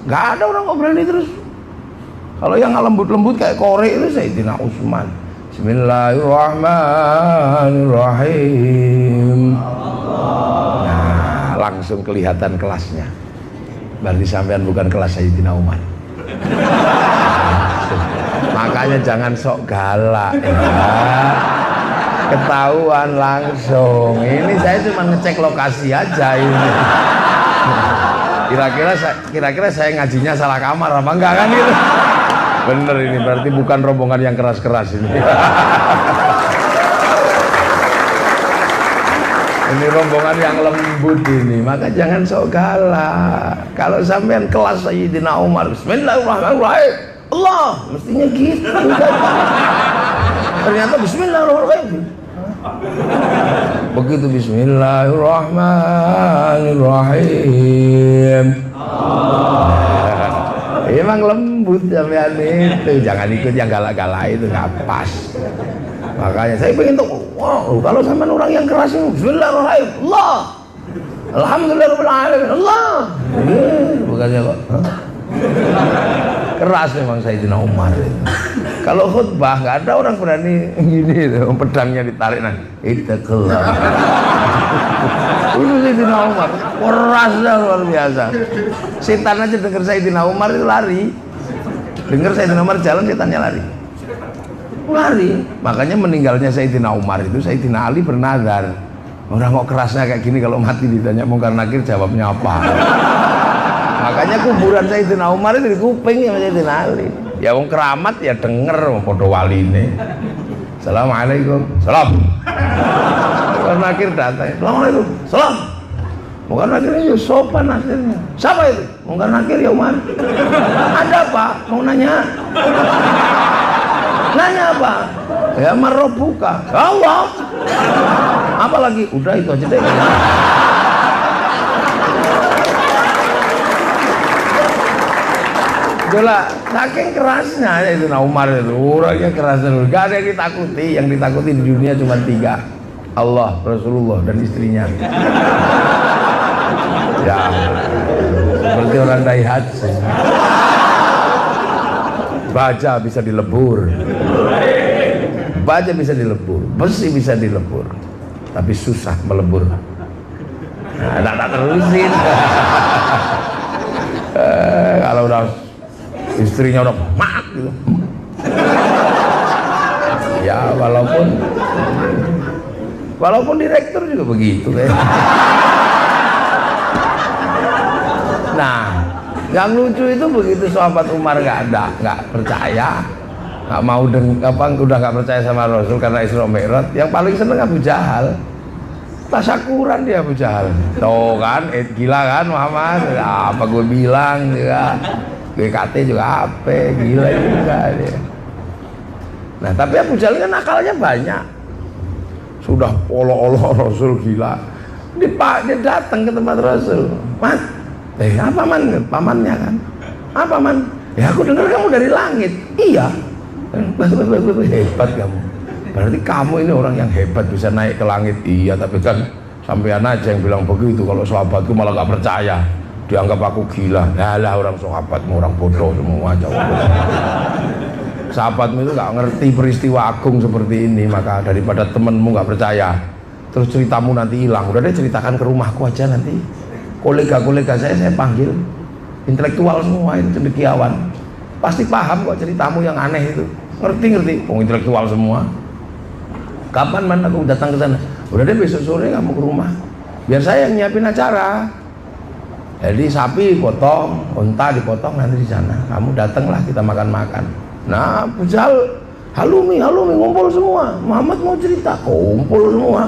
Nggak ada orang kok berani terus. Kalau yang lembut-lembut kayak korek itu Sayyidina Utsman. Bismillahirrahmanirrahim. Nah, langsung kelihatan kelasnya. Berarti sampean bukan kelas Sayyidina Umar. Makanya jangan sok galak ya. Ketahuan langsung. Ini saya cuma ngecek lokasi aja ini. Kira-kira saya ngajinya salah kamar apa enggak kan gitu. Bener ini berarti bukan rombongan yang keras-keras ini. Ini rombongan yang lembut ini, maka jangan sok galak. Kalau sampean kelas Sayyidina Umar, Bismillahirrahmanirrahim, Allah, mestinya gitu kan. Ternyata Bismillahirrahmanirrahim. Begitu Bismillahirrahmanirrahim. Emang lembut sampean itu, jangan ikut yang galak-galak itu, nggak pas. Makanya saya pengen tahu, wow, kalau sampean orang yang keras ini, Bismillahirrahmanirrahim, Allah, Alhamdulillahirrahmanirrahim, Allah. Bukannya kok keras memang Sayyidina Umar itu. Kalau khutbah nggak ada orang berani gini, pedangnya ditarik itu kelam. Itu Sayyidina Umar kerasnya luar biasa. Setan aja dengar Sayyidina Umar itu lari. Dengar Sayyidina Umar jalan, setannya lari. Makanya meninggalnya Sayyidina Umar itu Sayyidina Ali bernazar, orang kok kerasnya kayak gini, kalau mati ditanya Mungkar Nakir jawabnya apa. Makanya kuburan Sayyidina Umar itu di kuping ya Sayyidina Ali. Ya wong keramat ya denger padha waline. Assalamualaikum. Salam. Mungkar Nakir datang. Assalamualaikum. Salam. Mungkar Nakir itu sopan akhirnya. Siapa itu? Mungkar Nakir ya Umar. Ada apa? Mau nanya? Nanya apa? Ya marrobuka. Allah. Apa lagi? Udah itu aja deh. Itulah saking kerasnya itu Umar itu, orangnya keras terus. Gak ada yang ditakuti, yang ditakuti di dunia cuma 3, Allah, Rasulullah dan istrinya. Ya, seperti orang Daihatsu. Baja bisa dilebur, baja bisa dilebur, besi bisa dilebur, tapi susah melebur. Nah, tak terusin. Kalau udah istrinya udah mak gitu. Ya walaupun direktur juga begitu kayak. Nah, yang lucu itu begitu sahabat Umar nggak percaya, nggak mau udah nggak percaya sama Rasul karena Isra Mi'raj. Yang paling seneng Abu Jahal. Tasyakuran dia Abu Jahal. Tuh kan, gila kan Muhammad? Apa gue bilang juga. GKT juga apa, gila juga dia. Nah tapi Abu Jahal kan akalnya banyak. Sudah olo-olo Rasul gila. Dia datang ke tempat Rasul. Man, apa man? Pamannya kan. Apa man? Ya aku dengar kamu dari langit. Iya. Hebat kamu. Berarti kamu ini orang yang hebat bisa naik ke langit. Iya, tapi kan sampean aja yang bilang begitu. Kalau sahabatku malah gak percaya. Dianggap aku gila. Lah orang sahabatmu orang bodoh semua jawab. Sahabatmu itu gak ngerti peristiwa agung seperti ini, maka daripada temenmu gak percaya terus ceritamu nanti hilang, udah deh ceritakan ke rumahku aja nanti. Kolega-kolega saya panggil, intelektual semua itu, cendekiawan, pasti paham kok ceritamu yang aneh itu. Ngerti intelektual semua. Kapan man aku datang ke sana? Udah deh besok sore kamu ke rumah, biar saya yang nyiapin acara. Jadi sapi potong, unta dipotong nanti di sana. Kamu datanglah, kita makan-makan. Nah, Abu Jahal halumi ngumpul semua. Muhammad mau cerita, kumpul semua.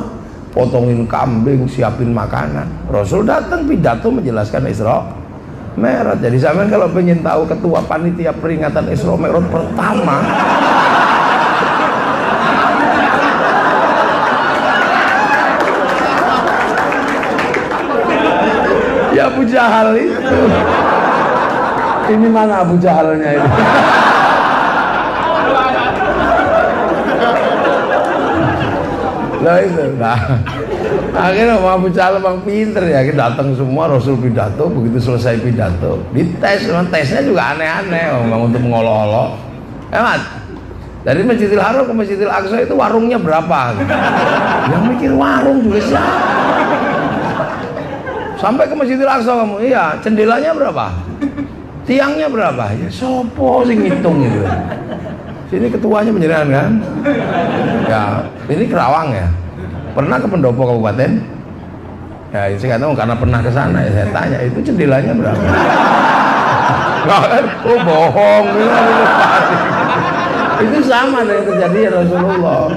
Potongin kambing, siapin makanan. Rasul datang pidato menjelaskan Isra Mi'raj. Jadi sampean kalau pengen tahu ketua panitia peringatan Isra Mi'raj pertama, ya Abu Jahal itu. Ini mana Abu Jahalnya ini? Nah itu, Akhirnya Abu Jahal memang pinter ya, kita datang semua Rasul pidato, begitu selesai pidato dites, tesnya juga aneh-aneh memang untuk mengolok-olok. Hemat dari Masjidil Haram ke Masjidil Aqsa itu warungnya berapa? Yang mikir warung juga siapa? Sampai ke Masjidil Aqsa kamu, iya jendelanya berapa? Tiangnya berapa? Ya sopo sih ngitung gitu. Sini ketuanya penjelasan kan? Ya ini Kerawang ya. Pernah ke Pendopo Kabupaten? Ya, saya kata karena pernah ke sana ya saya tanya itu jendelanya berapa? Oh bohong, itu sama dengan yang terjadi ya Rasulullah.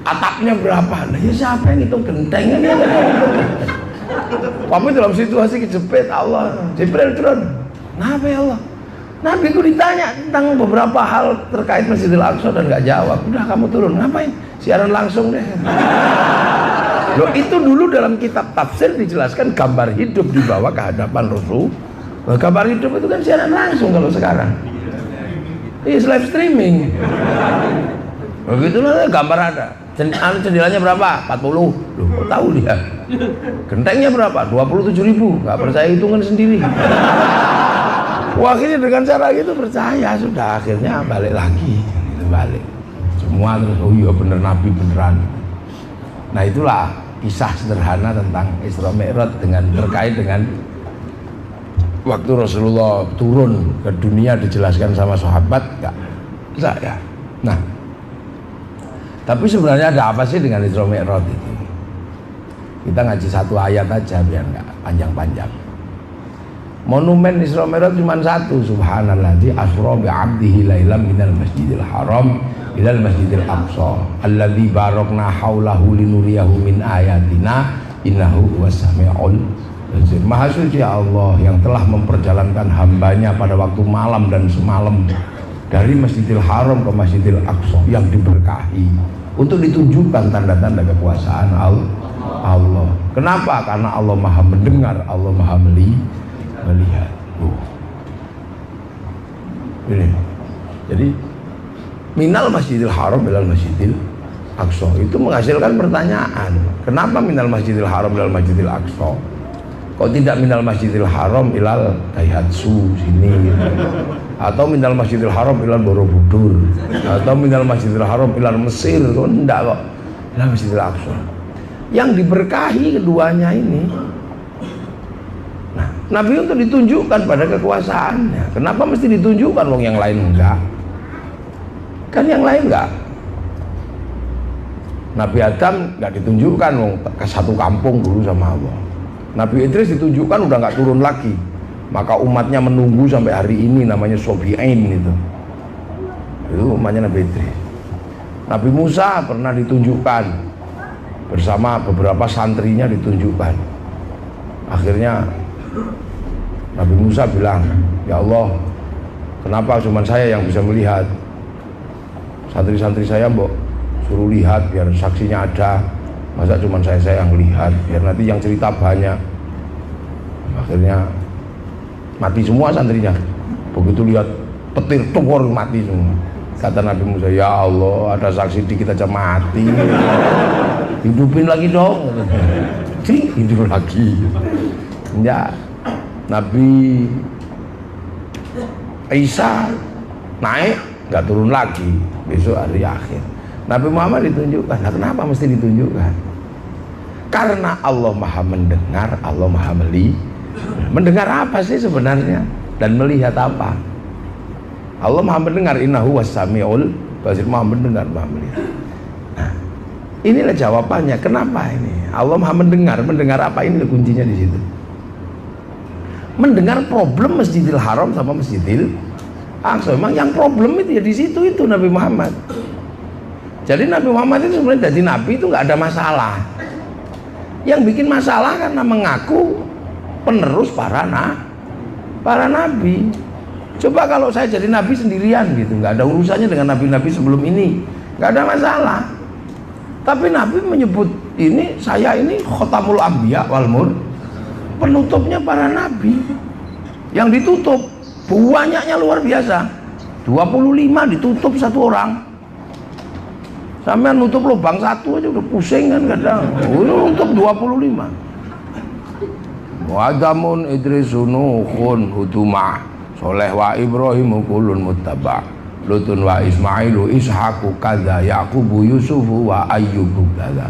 Atapnya berapa? Nah, ya siapa yang hitung gentengnya dia? Tapi dalam situasi kejepit Allah, Jibril turun. Kenapa ya Allah? Nabi ku ditanya tentang beberapa hal terkait Masjidil Aqsa dan nggak jawab. Udah kamu turun, ngapain? Siaran langsung deh. Loh itu dulu dalam kitab tafsir dijelaskan gambar hidup dibawa ke hadapan Rasul. Gambar hidup itu kan siaran langsung kalau sekarang. Ini live streaming. Begitulah gambar ada. Jendelanya berapa? 40. Loh, kok tahu dia? Gentengnya berapa? 27.000. Nggak percaya hitungan sendiri. Wah, akhirnya dengan cara gitu percaya, sudah akhirnya balik lagi, balik. Semua terus, oh iya bener Nabi beneran. Nah itulah kisah sederhana tentang Isra Mi'raj dengan terkait dengan waktu Rasulullah turun ke dunia dijelaskan sama sahabat enggak saya. Nah, tapi sebenarnya ada apa sih dengan Isra Mi'raj itu? Kita ngaji satu ayat aja biar enggak panjang-panjang. Monumen Isra Mi'raj cuma satu, subhanalladzi asra bi 'abdihi lailan minal masjidil haram ilal masjidil aqsa alladzi barakna haulahu linuriyahu min ayatina innahu huwas-sami'ul basir. Maha suci Allah yang telah memperjalankan hambanya pada waktu malam dan semalam dari Masjidil Haram ke Masjidil Aqsa yang diberkahi untuk ditunjukkan tanda-tanda kekuasaan Allah. Kenapa? Karena Allah Maha mendengar, Allah Maha melihat. Ini. Jadi minal Masjidil Haram ilal Masjidil Aqsa itu menghasilkan pertanyaan. Kenapa minal Masjidil Haram ilal Masjidil Aqsa? Kok tidak minal Masjidil Haram ilal Daihatsu sini gitu. Atau minal Masjidil Haram ilal Borobudur, atau minal Masjidil Haram ilal Mesir? Kok enggak kok? Ilal Masjidil Aqsa. Yang diberkahi keduanya ini. Nabi untuk ditunjukkan pada kekuasaannya. Kenapa mesti ditunjukkan wong yang lain enggak? Kan yang lain enggak. Nabi Adam enggak ditunjukkan wong ke satu kampung dulu sama Allah. Nabi Idris ditunjukkan udah enggak turun lagi. Maka umatnya menunggu sampai hari ini namanya Sobi'in itu. Itu umatnya Nabi Idris. Nabi Musa pernah ditunjukkan bersama beberapa santrinya ditunjukkan. Akhirnya Nabi Musa bilang, ya Allah, kenapa cuma saya yang bisa melihat? Santri-santri saya mbok suruh lihat biar saksinya ada. Masa cuma saya yang lihat, biar nanti yang cerita banyak. Akhirnya mati semua santrinya. Begitu lihat petir tukur mati semua. Kata Nabi Musa, ya Allah, ada saksi dikit aja mati. Hidupin lagi dong. Hidup lagi. Ya, Nabi Isa naik nggak turun lagi besok hari akhir. Nabi Muhammad ditunjukkan. Nah, kenapa mesti ditunjukkan? Karena Allah Maha mendengar, Allah Maha melihat. Mendengar apa sih sebenarnya dan melihat apa? Allah Maha mendengar, innahu was-sami'ul basir. Maha mendengar, Maha melihat. Nah, inilah jawabannya. Kenapa ini? Allah Maha mendengar. Mendengar apa? Ini kuncinya di situ. Mendengar problem Masjidil Haram sama Masjidil Aqsa. Memang yang problem itu ya di situ itu Nabi Muhammad. Jadi Nabi Muhammad itu sebenarnya jadi nabi itu nggak ada masalah. Yang bikin masalah karena mengaku penerus para nabi. Coba kalau saya jadi nabi sendirian gitu, nggak ada urusannya dengan nabi-nabi sebelum ini, nggak ada masalah. Tapi Nabi menyebut ini, saya ini khotamul anbiya wal mursalin, penutupnya para nabi. Yang ditutup banyaknya luar biasa, 25 ditutup satu orang. Sampai nutup lubang satu aja udah pusing kan kadang. Nutup 25. Wa Adamun Idrisunu khun huduma Soleh wa Ibrahim kulun muttaba Lutun wa Ismailu Ishaku kadza Yaqubu Yusufu wa Ayyubu kadza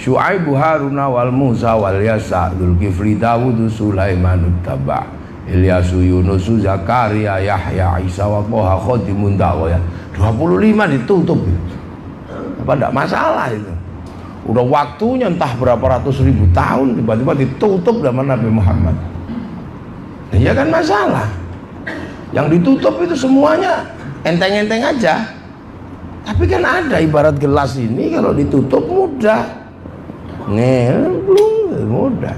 Syu'aibu Haruna wal Musa wal Yasa Dzulkifli Dawud Sulaiman muttaba Ilyasu Yunusu Zakaria Yahya Isa wa Toha Khodimun Dawaya 25 ditutup. Apa enggak masalah itu? Udah waktunya entah berapa ratus ribu tahun tiba-tiba ditutup zaman Nabi Muhammad. Ya kan masalah. Yang ditutup itu semuanya enteng-enteng aja. Tapi kan ada ibarat gelas ini kalau ditutup mudah. Nih, belum mudah.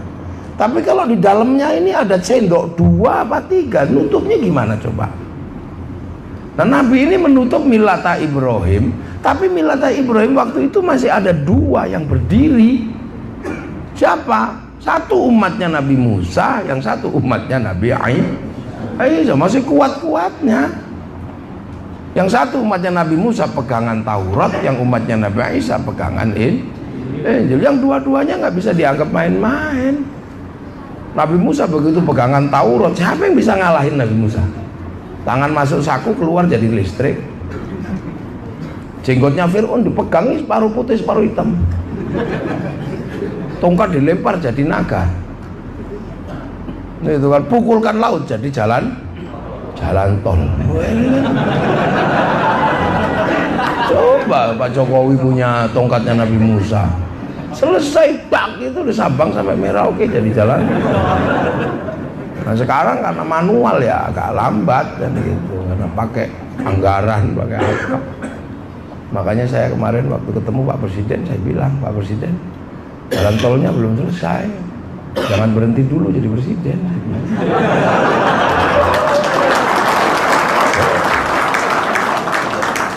Tapi kalau di dalamnya ini ada sendok 2 apa 3, nutupnya gimana coba? Nah, Nabi ini menutup Millata Ibrahim, tapi Millata Ibrahim waktu itu masih ada 2 yang berdiri. Siapa? Satu umatnya Nabi Musa, yang satu umatnya Nabi Isa, masih kuat-kuatnya. Yang satu umatnya Nabi Musa pegangan Taurat, yang umatnya Nabi Isa pegangan Injil. Yang dua-duanya nggak bisa dianggap main-main. Nabi Musa begitu pegangan Taurat, siapa yang bisa ngalahin Nabi Musa? Tangan masuk saku keluar jadi listrik. Jenggotnya Fir'aun dipegangi separuh putih separuh hitam. Tongkat dilempar jadi naga. Itu kan pukulkan laut jadi jalan tol. Coba Pak Jokowi punya tongkatnya Nabi Musa, selesai bak itu di Sabang sampai Merauke jadi jalan. Nah sekarang karena manual ya agak lambat dan gitu, karena pakai anggaran, pakai apa. Makanya saya kemarin waktu ketemu Pak Presiden, saya bilang, Pak Presiden, jalan tolnya belum selesai, jangan berhenti dulu jadi presiden.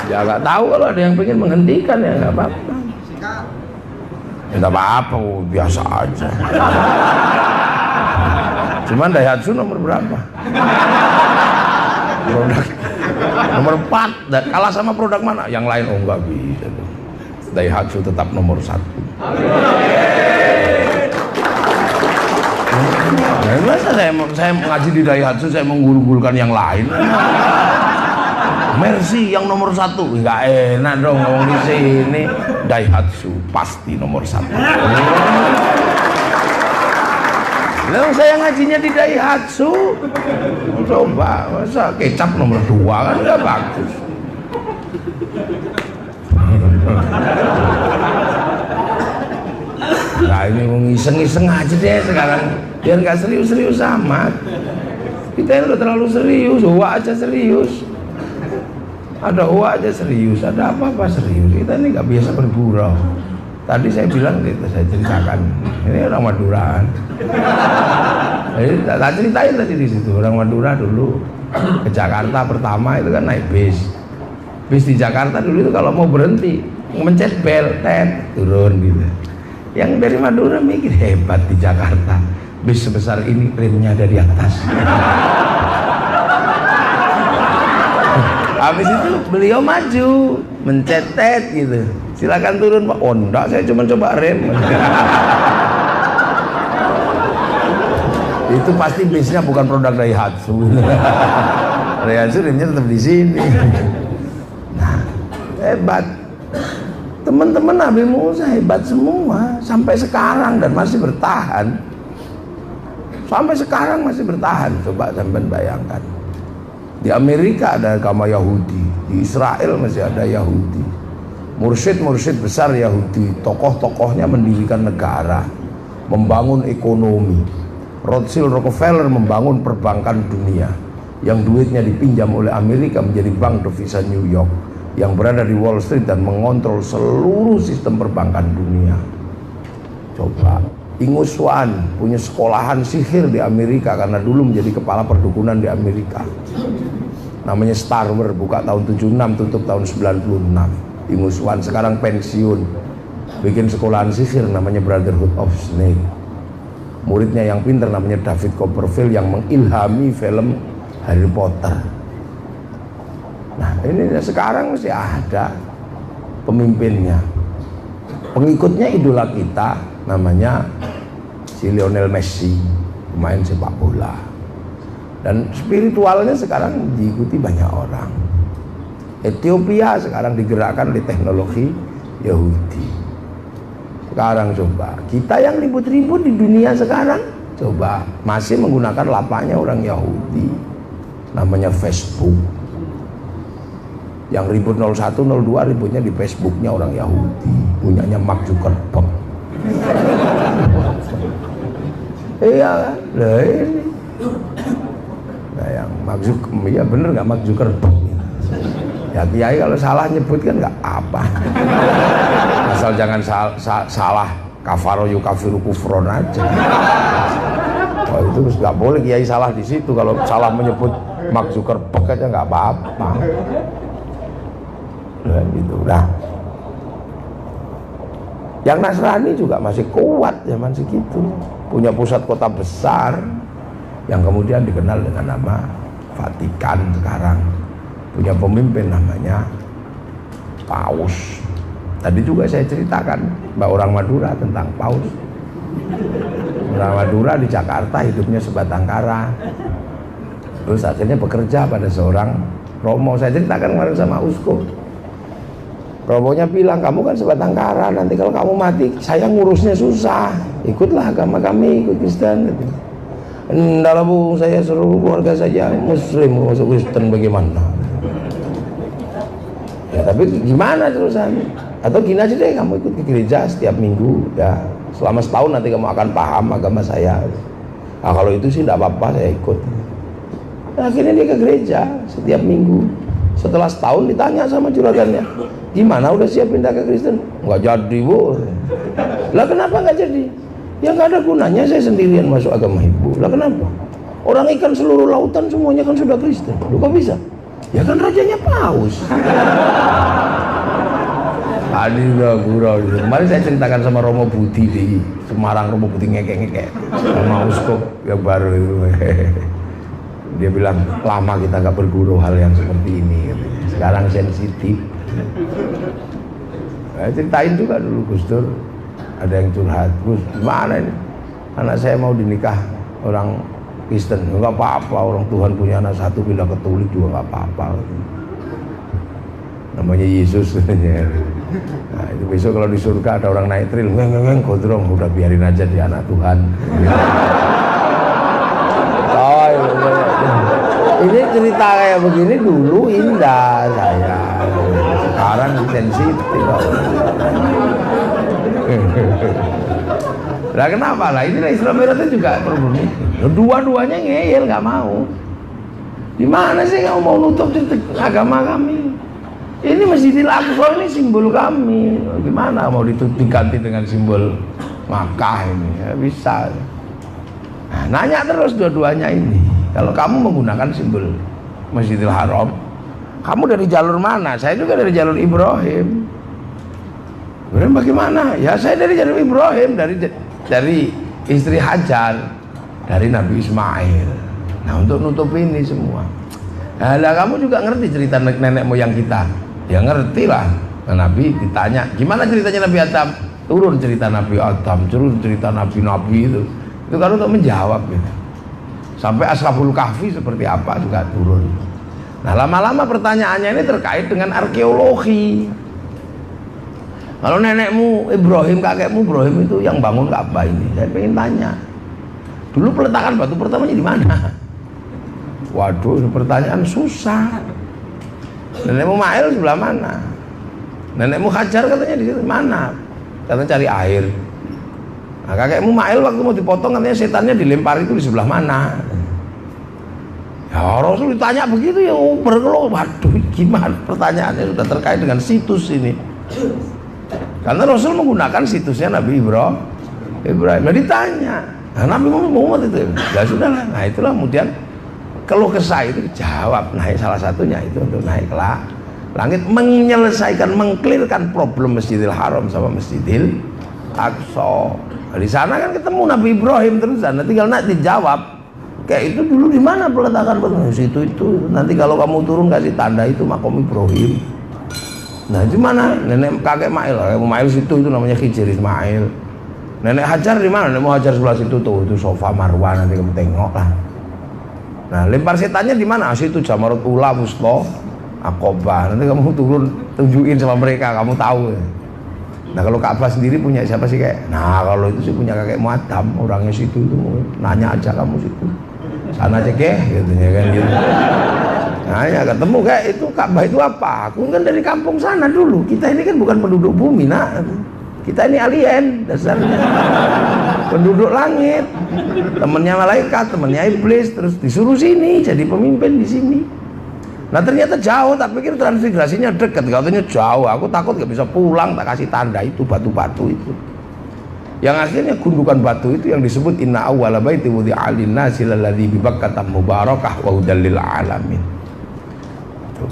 Ya nggak tahu, kalau ada yang pengen menghentikan ya nggak apa-apa. Ya nggak apa-apa, biasa aja. Cuman Daihatsu nomor berapa? Produk nomor 4, kalah sama produk mana? Yang lain oh nggak bisa. Daihatsu tetap nomor 1. Nah, masa saya mengaji di Daihatsu saya menggul-gulkan yang lain? Mercy yang nomor 1, nggak enak dong ngomong di sini. Daihatsu pasti nomor 1. Lalu saya ngajinya di Daihatsu, coba masa kecap nomor 2 kan nggak bagus. Nah ini ngiseng-ngiseng aja deh sekarang, biar nggak serius-serius amat. Kita ini udah terlalu serius, aja serius. Ada aja serius, ada apa-apa serius. Kita ini nggak biasa bergurau. Tadi saya bilang gitu, saya ceritakan ini orang Maduraan. Jadi tak ceritain tadi di situ, orang Madura dulu ke Jakarta pertama itu kan naik bis. Bis di Jakarta dulu itu kalau mau berhenti mencet bel, turun gitu. Yang dari Madura mikir hebat di Jakarta, bis sebesar ini remnya ada di atas. Habis itu beliau maju, mencetet gitu. Silakan turun Pak. Oh enggak, saya cuma coba rem. Itu pasti bisnya bukan produk Daihatsu. Daihatsu remnya tetap di sini. Nah, hebat. Teman-teman Nabi Musa hebat semua sampai sekarang dan masih bertahan. Sampai sekarang masih bertahan. Coba sampean bayangkan. Di Amerika ada agama Yahudi, di Israel masih ada Yahudi. Mursyid-mursyid besar Yahudi, tokoh-tokohnya mendirikan negara, membangun ekonomi. Rothschild Rockefeller membangun perbankan dunia, yang duitnya dipinjam oleh Amerika menjadi bank devisa New York, yang berada di Wall Street dan mengontrol seluruh sistem perbankan dunia. Coba, Ingus Swan punya sekolahan sihir di Amerika karena dulu menjadi kepala perdukunan di Amerika. Namanya Starwer, buka tahun 76, tutup tahun 96. Ingus Swan sekarang pensiun, bikin sekolahan sihir namanya Brotherhood of Snake. Muridnya yang pintar namanya David Copperfield yang mengilhami film Harry Potter. Nah ini sekarang masih ada. pemimpinnya. Pengikutnya idola kita namanya si Lionel Messi, pemain sepak bola. Dan spiritualnya sekarang diikuti banyak orang. Ethiopia sekarang digerakkan oleh teknologi Yahudi. Sekarang coba, kita yang ribut-ribut di dunia sekarang, coba masih menggunakan lapaknya orang Yahudi, namanya Facebook. Yang ribut 01, 02 ributnya di Facebooknya orang Yahudi, punyanya Mark Zuckerberg. Iya kan? Nah ini. Nah yang Mark Zuckerberg, ya bener nggak Mark Zuckerberg? Ya kiai kalau salah nyebut kan nggak apa. Asal jangan salah kafaro yukafiru kufron aja. Oh itu nggak boleh kiai salah di situ. Kalau salah menyebut Mark Zuckerberg aja nggak apa-apa. Nah, gitu. Nah, yang Nasrani juga masih kuat zaman segitu, punya pusat kota besar yang kemudian dikenal dengan nama Vatikan sekarang, punya pemimpin namanya Paus. Tadi juga saya ceritakan Mbak orang Madura tentang Paus. Orang Madura di Jakarta hidupnya sebatang kara, terus akhirnya bekerja pada seorang romo. Saya ceritakan kemarin sama Uskup. Romonya bilang, kamu kan sebatang kara, nanti kalau kamu mati saya ngurusnya susah, ikutlah agama kami, ikut Kristen. Enggak lah bu, saya seluruh keluarga saja Muslim, masuk Kristen bagaimana? Ya tapi gimana terusan? Atau gini aja deh, kamu ikut ke gereja setiap minggu, ya selama setahun nanti kamu akan paham agama saya. Nah kalau itu sih enggak apa-apa, saya ikut. Nah, akhirnya dia ke gereja setiap minggu. Setelah setahun ditanya sama juragannya, gimana udah siap pindah ke Kristen? Nggak jadi bu. Lah kenapa nggak jadi? Ya nggak ada gunanya saya sendirian masuk agama ibu. Lah kenapa? Orang ikan seluruh lautan semuanya kan sudah Kristen. Lu kok bisa? Ya kan rajanya Paus. Aduh gurau. Kemarin saya ceritakan sama Romo Budi di Semarang, Romo Budi ngekek-ngekek sama Uskup yang baru itu. Dia bilang, lama kita gak berguru hal yang seperti ini. Sekarang sensitif. Ceritain juga dulu Gus Dur, ada yang curhat, Gus gimana ini? Anak saya mau dinikah orang Kristen. Enggak apa-apa, orang Tuhan punya anak satu pindah Katolik juga enggak apa-apa. Namanya Yesus. Nah itu besok kalau di surga ada orang naik tril, ngeng godrong, udah biarin aja dia anak Tuhan. Ini cerita kayak begini dulu indah saya, sekarang sensitif. Lah kenapa lah? Inilah Isra Mi'raj juga problem itu. Dua-duanya ngeyel, nggak mau. Di mana sih kamu mau nutup agama kami? Ini Masjidil Aqsa ini simbol kami. Gimana mau diganti dengan simbol Makkah ini? Ya, bisa. Nah, nanya terus dua-duanya ini. Kalau kamu menggunakan simbol Masjidil Haram, kamu dari jalur mana? Saya juga dari jalur Ibrahim. Kemudian bagaimana? Ya saya dari jalur Ibrahim, dari istri Hajar, dari Nabi Ismail. Nah untuk nutup ini semua. Nah kamu juga ngerti cerita nenek moyang kita? Ya ngerti lah. Nah, Nabi ditanya, gimana ceritanya Nabi Adam? Turun cerita Nabi Adam, turun cerita Nabi-Nabi itu. Itu kan untuk menjawab gitu. Sampai Ashabul Kahfi seperti apa juga turun. Nah lama-lama pertanyaannya ini terkait dengan arkeologi. Kalau nenekmu Ibrahim, kakekmu Ibrahim itu yang bangun Ka'bah ini, saya pengen tanya. Dulu peletakan batu pertamanya di mana? Waduh, ini pertanyaan susah. Nenekmu Ma'il sebelah mana? Nenekmu Hajar katanya di situ mana? Katanya cari air. Nah, kakekmu Ma'il waktu mau dipotong katanya setannya dilempar itu di sebelah mana? Ya Rasul ditanya begitu ya berkeluh. Waduh gimana pertanyaannya sudah terkait dengan situs ini. Karena Rasul menggunakan situsnya Nabi Ibrahim. Nah ditanya, nah, Nabi Muhammad itu ya sudahlah. Nah itulah kemudian keluh kesah itu dijawab. Nah salah satunya itu untuk naik ke langit, menyelesaikan, mengklirkan problem Masjidil Haram sama Masjidil Aqsa. Nah, di sana kan ketemu Nabi Ibrahim terus, nanti tinggal dijawab. Kayak itu dulu di mana peletakan batu? Situ itu. Nanti kalau kamu turun kasih tanda itu makom Ibrahim. Nah itu mana nenek kakek Mail, Mail situ itu namanya Khidir Ismail. Nenek Hajar di mana? Nenek mau Hajar sebelah situ tuh, itu sofa Marwah, nanti kamu tengok lah. Nah lempar setannya di mana? Situ Jamarut Ula, Wusto, Aqobah. Nanti kamu turun tunjukin sama mereka, kamu tahu. Nah kalau Ka'bah sendiri punya siapa sih kayak? Nah kalau itu sih punya kakek Muaddam, orangnya situ itu, nanya aja kamu situ. Sana cek ya, gitu ya kan gitu. Nah ya ketemu kayak itu Ka'bah itu apa? Aku kan dari kampung sana dulu. Kita ini kan bukan penduduk bumi, nak. Kita ini alien dasarnya, penduduk langit, temennya malaikat, temennya iblis, terus disuruh sini jadi pemimpin di sini. Nah ternyata jauh, tak pikir transmigrasinya dekat, katanya jauh. Aku takut gak bisa pulang, tak kasih tanda itu batu-batu itu. Yang akhirnya gundukan batu itu yang disebut inna awwala baiti wudi'a lin-nasi lalladzi bi Bakkah mubarakah wa hudal lil alamin. Itu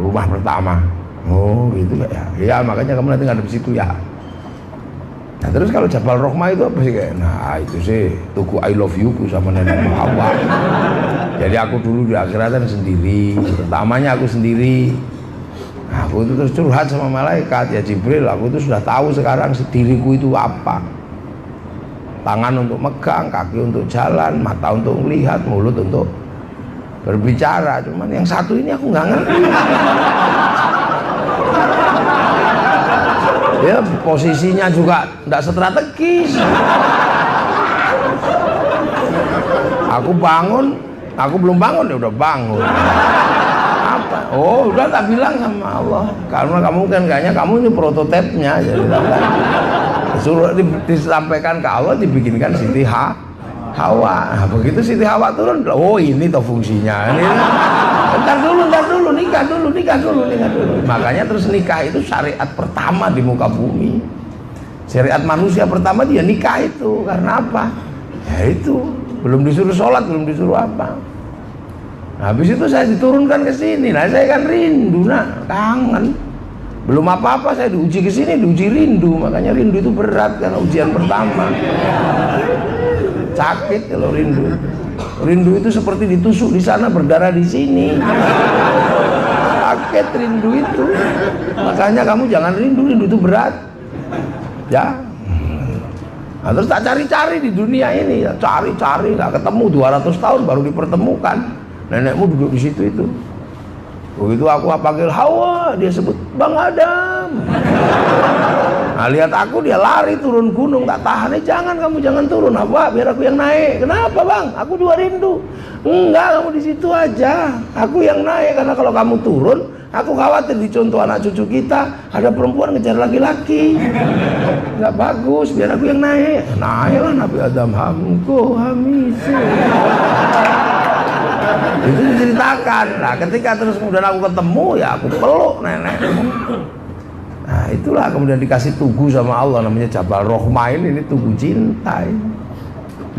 rumah pertama. Oh gitu ya. Ya makanya kamu nanti ngadep situ ya. Nah terus kalau Jabal Rohmah itu apa sih kayak? Nah itu sih tugu I love you ku sama nenek Hawa. Jadi aku dulu di akhiratan sendiri, pertamanya aku sendiri. Nah, aku itu terus curhat sama malaikat, ya Jibril, aku itu sudah tahu sekarang diriku itu apa. Tangan untuk megang, kaki untuk jalan, mata untuk melihat, mulut untuk berbicara. Cuman yang satu ini aku nggak ngerti. Ya posisinya juga tidak strategis. Aku bangun, aku belum bangun ya udah bangun. Apa? Oh udah tak bilang sama Allah, karena kamu kan kayaknya kamu ini prototipnya, jadi suruh disampaikan ke Allah, dibikinkan Siti Hawa. Nah, begitu Siti Hawa turun, oh ini toh fungsinya. Ini, Ntar dulu, nikah dulu. Makanya terus nikah itu syariat pertama di muka bumi. Syariat manusia pertama dia nikah itu. Karena apa? Ya itu, belum disuruh sholat, belum disuruh apa. Nah, habis itu saya diturunkan ke sini. Nah, saya kan rindu, kangen. Belum apa-apa saya diuji ke sini, diuji rindu. Makanya rindu itu berat karena ujian pertama. Sakit kalau rindu. Rindu itu seperti ditusuk di sana, berdarah di sini. Sakit rindu itu. Makanya kamu jangan rindu itu berat. Ya. Nah, terus tak cari-cari di dunia ini, cari-cari nggak ketemu, 200 tahun baru dipertemukan. Nenekmu duduk di situ itu. Begitu aku panggil Hawa, dia sebut Bang Adam. Nah lihat aku, dia lari turun gunung, tak tahan. Jangan, kamu jangan turun. Apa? Biar aku yang naik. Kenapa bang? Aku juga rindu. Enggak, kamu di situ aja. Aku yang naik, karena kalau kamu turun, aku khawatir dicontoh anak cucu kita ada perempuan ngejar laki-laki. Enggak bagus, biar aku yang naik. Naiklah Nabi Adam, hamko hamisi. Itu diceritakan. Nah ketika terus kemudian aku ketemu, ya aku peluk nenek. Nah itulah kemudian dikasih tugu sama Allah, namanya Jabal Rohmah. Ini tugu cinta.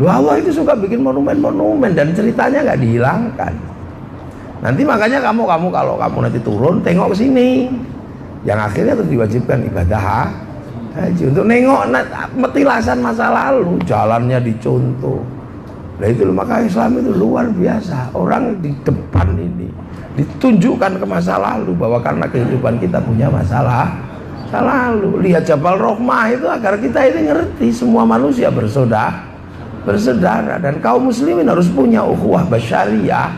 Loh, Allah itu suka bikin monumen-monumen dan ceritanya nggak dihilangkan. Nanti makanya kamu kalau kamu nanti turun tengok ke sini. Yang akhirnya terus diwajibkan ibadah haji untuk nengok metilasan masa lalu, jalannya dicontoh. Nah itu maka Islam itu luar biasa. Orang di depan ini ditunjukkan ke masa lalu, bahwa karena kehidupan kita punya masalah lalu. Lihat Jabal Rohmah itu agar kita ini ngerti semua manusia bersaudara, dan kaum muslimin harus punya ukhuwah basyariyah,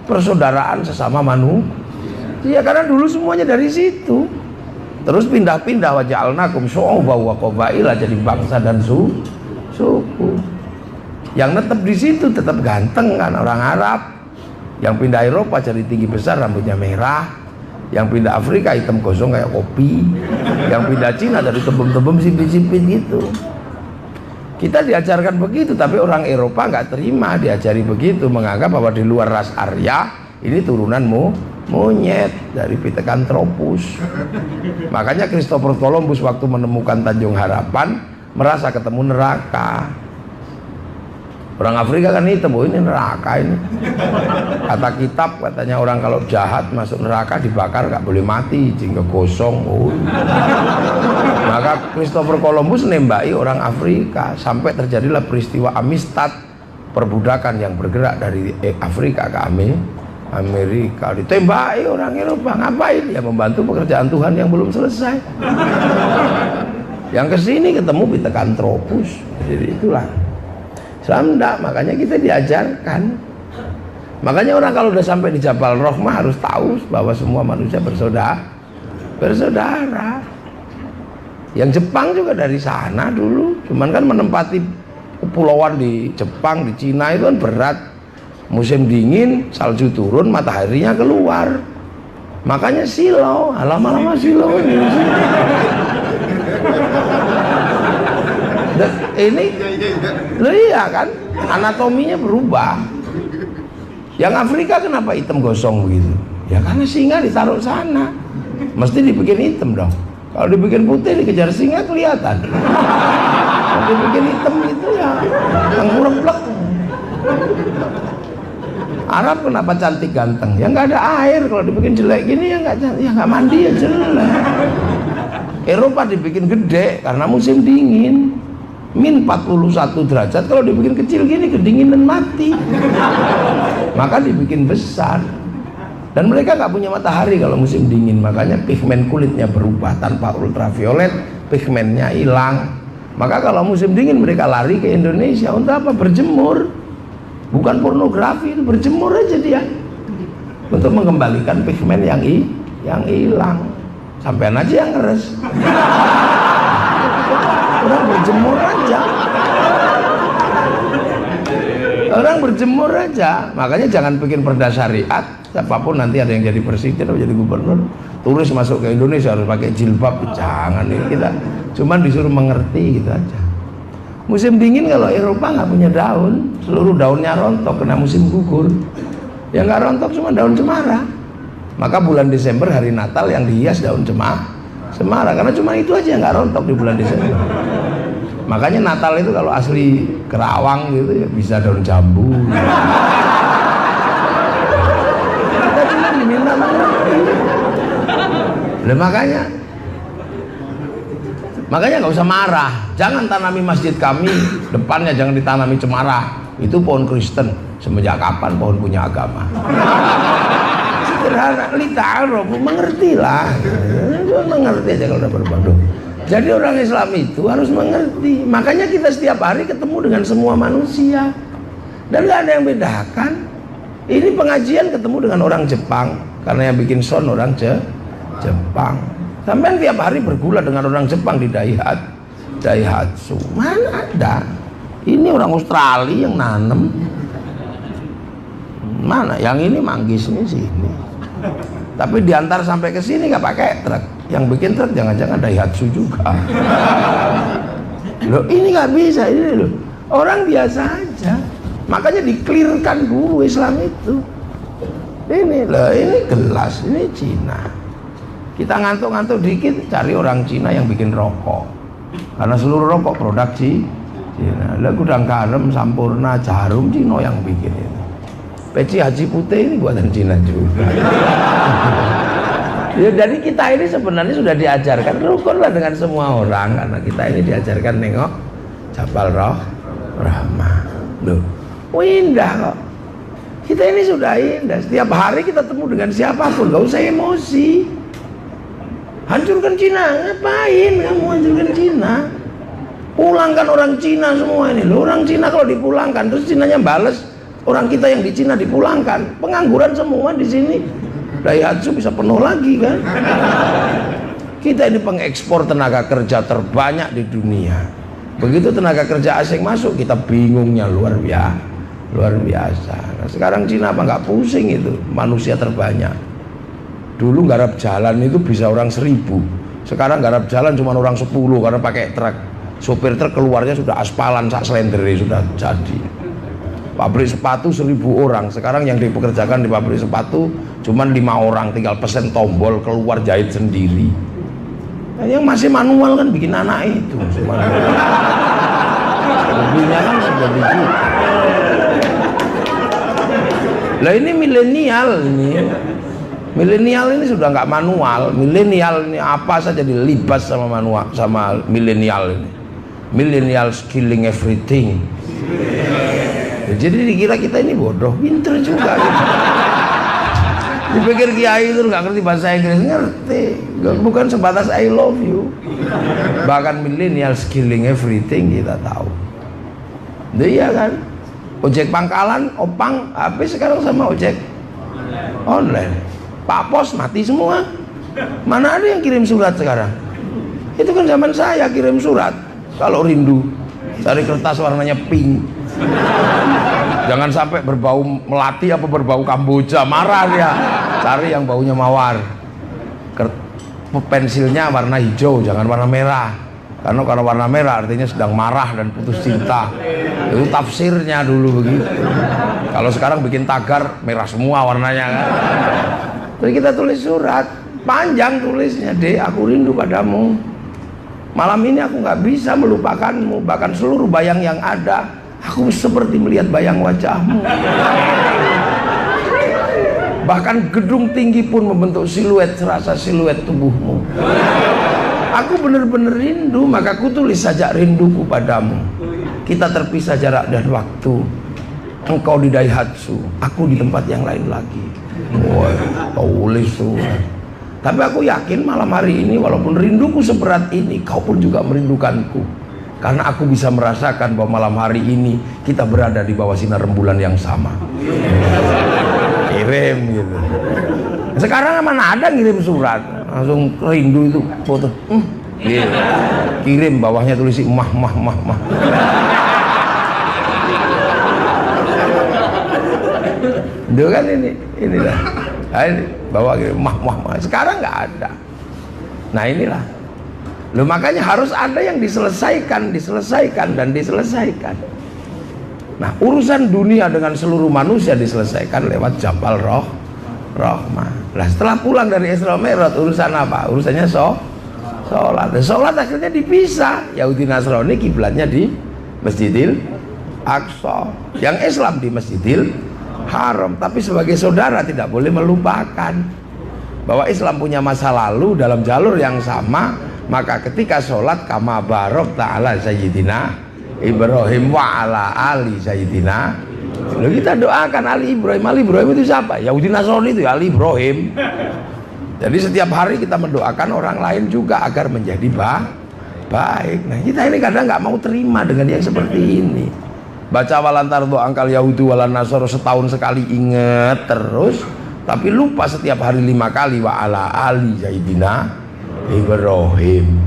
persaudaraan sesama manusia. Karena dulu semuanya dari situ. Terus pindah-pindah, wa ja'alnakum syu'uban wa qabaila, jadi bangsa dan suku. Yang tetap di situ tetap ganteng kan orang Arab. Yang pindah Eropa jadi tinggi besar, rambutnya merah. Yang pindah Afrika hitam gosong kayak kopi. Yang pindah Cina dari tebem-tebem sipit-sipit gitu. Kita diajarkan begitu, tapi orang Eropa nggak terima diajari begitu, menganggap bahwa di luar ras Arya ini turunanmu monyet dari Pithecanthropus. Makanya Christopher Columbus waktu menemukan Tanjung Harapan merasa ketemu neraka. Orang Afrika kan hitam, oh ini neraka ini. Kata kitab katanya orang kalau jahat masuk neraka dibakar gak boleh mati, jika gosong. Oh. Maka Christopher Columbus nembaki orang Afrika sampai terjadilah peristiwa Amistad, perbudakan yang bergerak dari Afrika ke Amerika ditembaki orang Eropa, ngapain? Ya membantu pekerjaan Tuhan yang belum selesai. Yang kesini ketemu Pithecanthropus. Jadi itulah Islam enggak, makanya kita diajarkan. Makanya orang kalau udah sampai di Jabal Rahmah harus tahu bahwa semua manusia bersaudara. Yang Jepang juga dari sana dulu, cuman kan menempati kepulauan di Jepang, di Cina itu kan berat. Musim dingin, salju turun, mataharinya keluar. Makanya silau, lama-lama silau ini loh, iya kan, anatominya berubah. Yang Afrika kenapa hitam gosong begitu? Ya karena singa ditaruh sana, mesti dibikin hitam dong. Kalau dibikin putih dikejar singa kelihatan. Kalau dibikin hitam itu ya tengkurep-plek. Arab kenapa cantik ganteng? Ya nggak ada air. Kalau dibikin jelek gini ya nggak mandi ya jelek. Eropa dibikin gede karena musim dingin, min 41 derajat. Kalau dibikin kecil gini kedinginan mati. Maka dibikin besar. Dan mereka nggak punya matahari kalau musim dingin, makanya pigmen kulitnya berubah. Tanpa ultraviolet pigmennya hilang. Maka kalau musim dingin mereka lari ke Indonesia untuk apa? Berjemur. Bukan pornografi, itu berjemur aja dia untuk mengembalikan pigmen yang hilang. Sampean aja yang ngeres. Orang berjemur aja. Orang berjemur aja. Makanya jangan bikin perda syariat. Siapapun nanti ada yang jadi presiden atau jadi gubernur, turis masuk ke Indonesia harus pakai jilbab. Jangan, ini kita cuman disuruh mengerti gitu aja. Musim dingin kalau Eropa nggak punya daun, seluruh daunnya rontok kena musim gugur. Yang nggak rontok cuma daun cemara. Maka bulan Desember hari Natal yang dihias daun cemara, karena cuma itu aja yang nggak rontok di bulan Desember. Makanya Natal itu kalau asli Kerawang gitu ya bisa daun jambu. Kita cuma diminta mengerti. Nah, makanya nggak usah marah. Jangan tanami masjid kami, depannya jangan ditanami cemara. Itu pohon Kristen. Semenjak kapan pohon punya agama? Sederhana, lita'arofu, mengertilah. Mengerti aja kalau udah berbodoh. Jadi orang Islam itu harus mengerti. Makanya kita setiap hari ketemu dengan semua manusia. Dan nggak ada yang bedakan. Ini pengajian ketemu dengan orang Jepang, karena yang bikin sound orang Jepang. Sampai tiap hari bergula dengan orang Jepang di Daihatsu. Mana ada? Ini orang Australia yang nanem. Mana? Yang ini manggisnya sini. Tapi diantar sampai ke sini nggak pakai truk. Yang bikin truk jangan-jangan Daihatsu juga. Loh, ini nggak bisa ini loh. Orang biasa aja. Makanya diklirkan dulu Islam itu. Ini loh, ini gelas, ini Cina. Kita ngantuk-ngantuk dikit cari orang Cina yang bikin rokok, karena seluruh rokok produk Cina. Lah gudang garam, Sampurna, Jarum Cina yang bikin itu. Peci Haji Putih ini buatan Cina juga. Ya, jadi kita ini sebenarnya sudah diajarkan rukunlah dengan semua orang, karena kita ini diajarkan nengok Jabal Rahmah. Loh, indah kok. Kita ini sudah indah. Setiap hari kita temu dengan siapapun, gak usah emosi. Hancurkan Cina, ngapain kamu hancurkan Cina? Pulangkan orang Cina semua ini. Loh, orang Cina kalau dipulangkan terus Cinanya bales, orang kita yang di Cina dipulangkan, pengangguran semua di sini. Daihatsu bisa penuh lagi kan? Kita ini pengekspor tenaga kerja terbanyak di dunia. Begitu tenaga kerja asing masuk, kita bingungnya luar biasa. Nah, sekarang Cina apa nggak pusing itu, manusia terbanyak. Dulu garap jalan itu bisa orang 1000. Sekarang garap jalan cuma orang 10 karena pakai truk. Sopir truk keluarnya sudah aspalan sak slendere sudah jadi. Pabrik sepatu 1000 orang. Sekarang yang dipekerjakan di pabrik sepatu cuma 5 orang, tinggal pesen tombol keluar jahit sendiri. Nah, yang masih manual kan bikin anak itu. Lebihnya kan sudah begitu. Lah ini milenial ini. Milenial ini sudah nggak manual. Milenial ini apa saja dilibas sama manual, sama milenial ini. Milenial skilling everything. Ya, jadi dikira kita ini bodoh, pinter juga. Gitu. Dipikir kiai itu nggak ngerti bahasa Inggris, ngerti. Bukan sebatas I love you. Bahkan milenial skilling everything kita tahu. Iya kan? Ojek pangkalan, opang, habis sekarang sama ojek online. Pak Pos mati semua. Mana ada yang kirim surat sekarang? Itu kan zaman saya kirim surat. Kalau rindu, cari kertas warnanya pink. Jangan sampai berbau melati apa berbau Kamboja, marah dia. Cari yang baunya mawar. Pensilnya warna hijau, jangan warna merah. Karena kalau warna merah artinya sedang marah dan putus cinta. Itu tafsirnya dulu begitu. Kalau sekarang bikin tagar merah semua warnanya kan. Terus kita tulis surat, panjang tulisnya, Dek, aku rindu padamu. Malam ini aku nggak bisa melupakanmu, bahkan seluruh bayang yang ada, aku seperti melihat bayang wajahmu. Bahkan gedung tinggi pun membentuk siluet, serasa siluet tubuhmu. Aku benar-benar rindu, maka aku tulis saja rinduku padamu. Kita terpisah jarak dan waktu. Engkau di Daihatsu, aku di tempat yang lain lagi. Wah, tulis tuh. Tapi aku yakin malam hari ini walaupun rinduku seberat ini, kau pun juga merindukanku. Karena aku bisa merasakan bahwa malam hari ini kita berada di bawah sinar rembulan yang sama. Kirim gitu. Sekarang mana ada ngirim surat, langsung rindu itu foto. Gitu. Kirim bawahnya tulis mah. Itu kan inilah. Ini bawa gitu, mah. Sekarang nggak ada. Nah inilah. Loh, makanya harus ada yang diselesaikan. Nah, urusan dunia dengan seluruh manusia diselesaikan lewat Jabal Rahmah. Nah, setelah pulang dari Isra Mi'raj, urusan apa? Urusannya sholat. Sholat akhirnya dipisah. Yahudi Nasrani kiblatnya di Masjidil Aqsa, yang Islam di Masjidil Haram. Tapi sebagai saudara tidak boleh melupakan bahwa Islam punya masa lalu dalam jalur yang sama. Maka ketika sholat kama barok ta'ala Sayyidina Ibrahim wa ala ali Sayyidina, lalu kita doakan Ali Ibrahim itu siapa? Yahudi Nasrani itu ya Ali Ibrahim. Jadi setiap hari kita mendoakan orang lain juga agar menjadi baik. Nah kita ini kadang nggak mau terima dengan yang seperti ini. Baca walantar doa angkal Yahudi walan Nasoro setahun sekali inget terus, tapi lupa setiap hari 5 kali wa ala ali Sayyidina Ibrahim.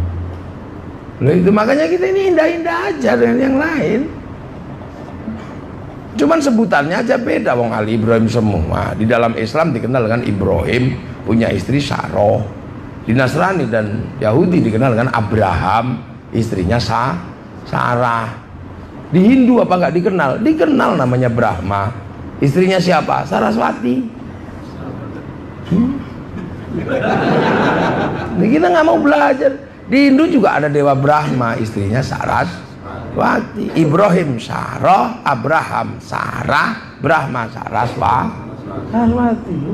Loh, itu makanya kita ini indah-indah aja dengan yang lain. Cuman sebutannya aja beda. Wong Ali Ibrahim semua. Di dalam Islam dikenal dengan Ibrahim, punya istri Saroh. Di Nasrani dan Yahudi dikenal dengan Abraham, istrinya Sarah. Di Hindu apa nggak dikenal? Dikenal namanya Brahma. Istrinya siapa? Saraswati. Nah, kita nggak mau belajar. Di Hindu juga ada Dewa Brahma, istrinya Saraswati. Ibrahim Saroh, Abraham Sarah, Brahma Saraswati.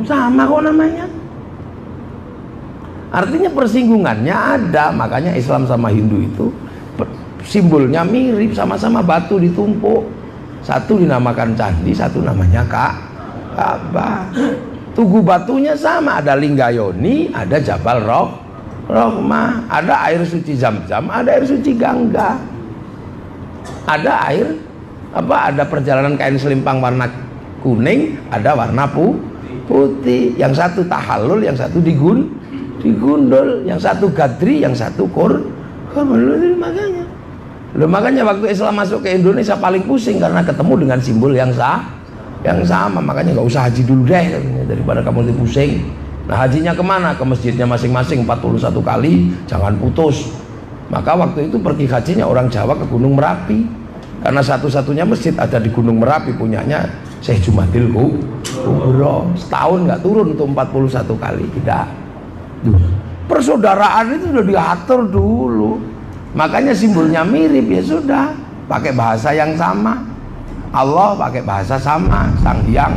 Sama kok namanya. Artinya persinggungannya ada. Makanya Islam sama Hindu itu simbolnya mirip, sama-sama batu ditumpuk. Satu dinamakan candi, satu namanya Ka'bah. Tugu batunya sama, ada Linggayoni, ada Jabal Rahmah, ada air suci Zam-Zam, ada air suci Gangga. Ada air ada perjalanan kain selimpang warna kuning, ada warna putih. Yang satu tahallul, yang satu digundul, yang satu gadri, yang satu makanya waktu Islam masuk ke Indonesia paling pusing karena ketemu dengan simbol yang sama. Makanya nggak usah haji dulu deh daripada kamu pusing. Nah hajinya kemana? Ke masjidnya masing-masing 41 kali, jangan putus. Maka waktu itu pergi hajinya orang Jawa ke Gunung Merapi, karena satu-satunya masjid ada di Gunung Merapi punyanya Syekh Jumadil Kubro. Setahun nggak turun untuk 41 kali. Tidak. Persaudaraan itu sudah diatur dulu. Makanya simbolnya mirip, ya sudah, pakai bahasa yang sama. Allah pakai bahasa sama, Sang Hyang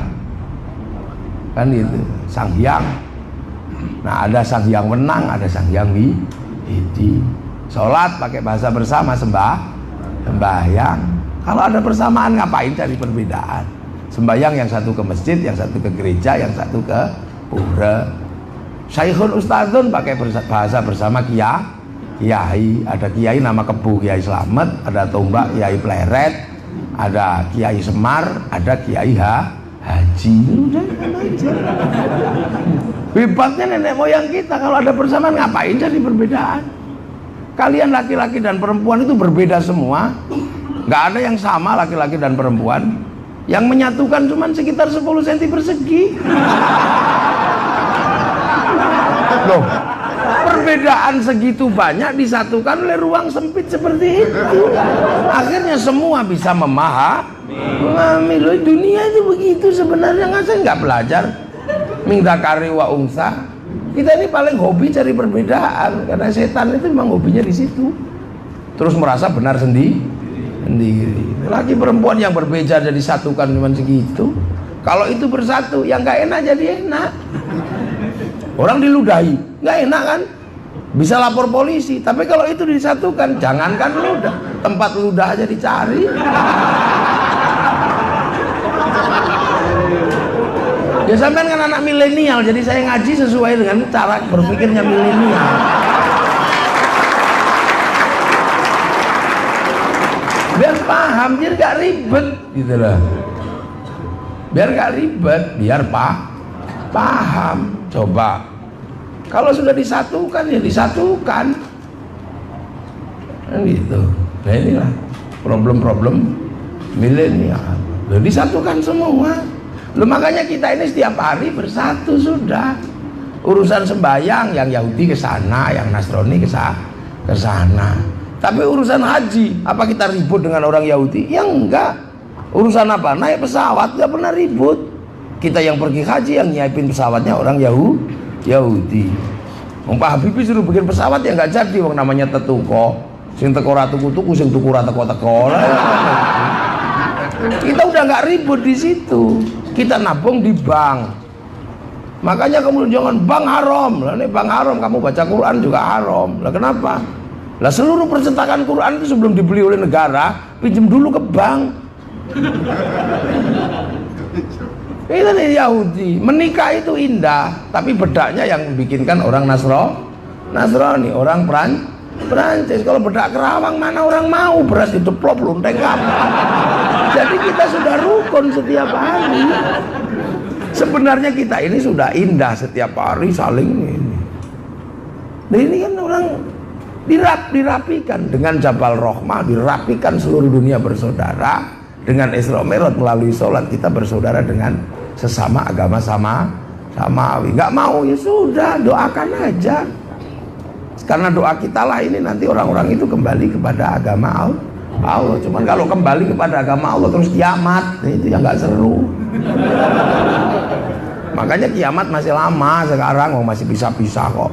kan itu, Sang Hyang. Nah ada Sang Hyang Wenang, ada Sang Hyang Widi. Sholat pakai bahasa bersama, sembahyang. Kalau ada persamaan ngapain cari perbedaan? Sembahyang yang satu ke masjid, yang satu ke gereja, yang satu ke pura. Saikhun ustadzun pakai bahasa bersama kiai. Ada kiai nama Kebu Kiai Slamet, ada Tombak Kiai Pleret, ada Kiai Semar, ada Kiai Haji. Udah aja. Hebatnya nenek moyang kita, kalau ada persamaan ngapain jadi perbedaan? Kalian laki-laki dan perempuan itu berbeda semua, nggak ada yang sama laki-laki dan perempuan. Yang menyatukan cuma sekitar 10 cm persegi. Loh, perbedaan segitu banyak disatukan oleh ruang sempit seperti itu. Akhirnya semua bisa memahami. Loh, dunia itu begitu sebenarnya. Saya nggak belajar mingdakari wa unsa. Kita ini paling hobi cari perbedaan, karena setan itu memang hobinya di situ. Terus merasa benar sendiri. Laki perempuan yang berbeda jadi satukan cuma segitu. Kalau itu bersatu, yang nggak enak jadi enak. Orang diludahi, nggak enak kan? Bisa lapor polisi. Tapi kalau itu disatukan, jangankan ludah, tempat ludah aja dicari. Ya sampean kan anak milenial, jadi saya ngaji sesuai dengan cara berpikirnya milenial. Biar paham, biar gak ribet gitu loh. Biar gak ribet, biar paham. Coba kalau sudah disatukan ya disatukan kan gitu. Nah inilah problem-problem milenial. Loh, disatukan semua. Loh, makanya kita ini setiap hari bersatu sudah. Urusan sembahyang yang Yahudi ke sana, yang Nasrani ke sana. Tapi urusan haji, apa kita ribut dengan orang Yahudi? Ya enggak. Urusan apa? Naik pesawat, enggak pernah ribut. Kita yang pergi haji, yang nyiapin pesawatnya orang Yahudi. Pak Habibie suruh bikin pesawat ya enggak jadi, wong namanya tetuko. Sing teko ra tuku-tuku, sing tuku ra teko-teko. Kita udah enggak ribut di situ. Kita nabung di bank. Makanya kamu jangan bank haram. Lah ini bank haram, kamu baca Quran juga haram. Lah kenapa? Lah seluruh percetakan Quran itu sebelum dibeli oleh negara, pinjam dulu ke bank. Itu nih Yahudi, menikah itu indah, tapi bedaknya yang bikinkan orang Nasrani, orang Perancis. Kalau bedak Kerawang mana orang mau, beras dideplop lunteng kapan. Jadi kita sudah rukun setiap hari. Sebenarnya kita ini sudah indah setiap hari saling ini. Nah ini kan orang dirapikan dengan Jabal Rohmah, dirapikan seluruh dunia bersaudara. Dengan Isra Mi'raj melalui sholat kita bersaudara dengan sesama agama samawi. Nggak mau ya sudah, doakan aja. Karena doa kita lah ini nanti orang-orang itu kembali kepada agama Allah. Cuman kalau kembali kepada agama Allah terus kiamat, itu yang nggak seru. Makanya kiamat masih lama sekarang, masih bisa-bisa kok.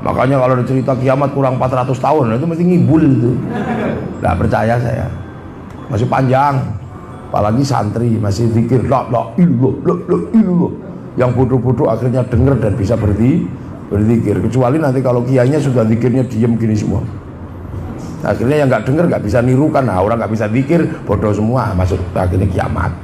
Makanya kalau ada cerita kiamat kurang 400 tahun itu mesti ngibul itu. Nggak percaya saya. Masih panjang. Apalagi santri masih zikir la ilallah. Yang bodoh-bodoh akhirnya dengar dan bisa berzikir. Kecuali nanti kalau kiainya sudah zikirnya diam gini semua. Akhirnya yang nggak dengar nggak bisa nirukan. Nah, orang nggak bisa zikir, bodoh semua, masuk akhirnya kiamat.